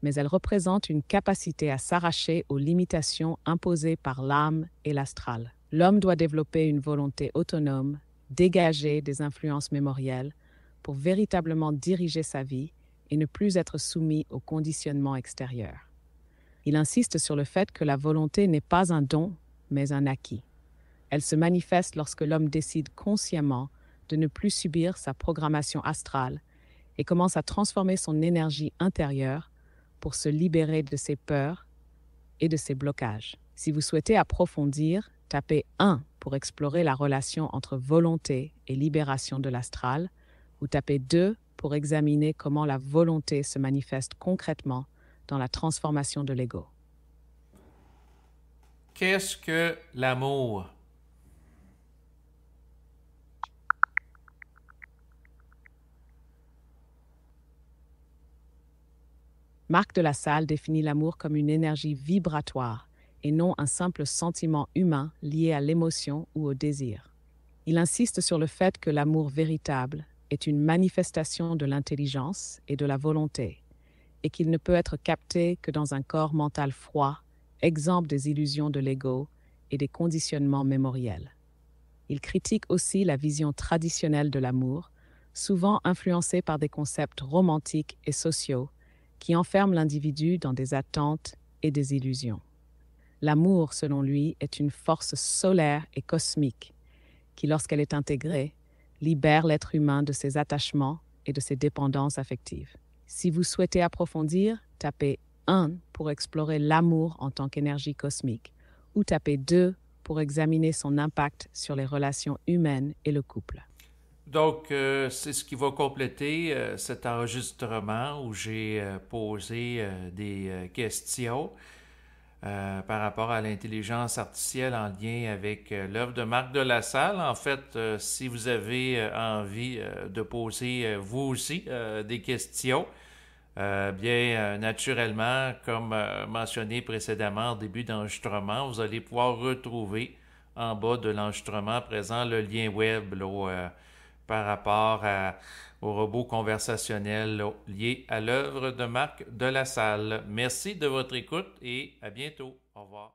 S2: mais elle représente une capacité à s'arracher aux limitations imposées par l'âme et l'astral. L'homme doit développer une volonté autonome, dégager des influences mémorielles pour véritablement diriger sa vie et ne plus être soumis aux conditionnements extérieurs. Il insiste sur le fait que la volonté n'est pas un don, mais un acquis. Elle se manifeste lorsque l'homme décide consciemment de ne plus subir sa programmation astrale et commence à transformer son énergie intérieure pour se libérer de ses peurs et de ses blocages. Si vous souhaitez approfondir, tapez 1 pour explorer la relation entre volonté et libération de l'astral, ou tapez 2 pour examiner comment la volonté se manifeste concrètement dans la transformation de l'ego.
S1: Qu'est-ce que l'amour?
S2: Marc de la Salle définit l'amour comme une énergie vibratoire et non un simple sentiment humain lié à l'émotion ou au désir. Il insiste sur le fait que l'amour véritable est une manifestation de l'intelligence et de la volonté, et qu'il ne peut être capté que dans un corps mental froid, exempt des illusions de l'ego et des conditionnements mémoriels. Il critique aussi la vision traditionnelle de l'amour, souvent influencée par des concepts romantiques et sociaux qui enferment l'individu dans des attentes et des illusions. L'amour, selon lui, est une force solaire et cosmique qui, lorsqu'elle est intégrée, libère l'être humain de ses attachements et de ses dépendances affectives. Si vous souhaitez approfondir, tapez 1 pour explorer l'amour en tant qu'énergie cosmique, ou tapez 2 pour examiner son impact sur les relations humaines et le couple.
S1: Donc, c'est ce qui va compléter cet enregistrement où j'ai posé des questions par rapport à l'intelligence artificielle en lien avec l'œuvre de Marc de la Salle. En fait, si vous avez envie de poser vous aussi des questions, bien naturellement, comme mentionné précédemment au début d'enregistrement, vous allez pouvoir retrouver en bas de l'enregistrement présent le lien web là, par rapport au robot conversationnel là, lié à l'œuvre de Marc de la Salle. Merci de votre écoute et à bientôt. Au revoir.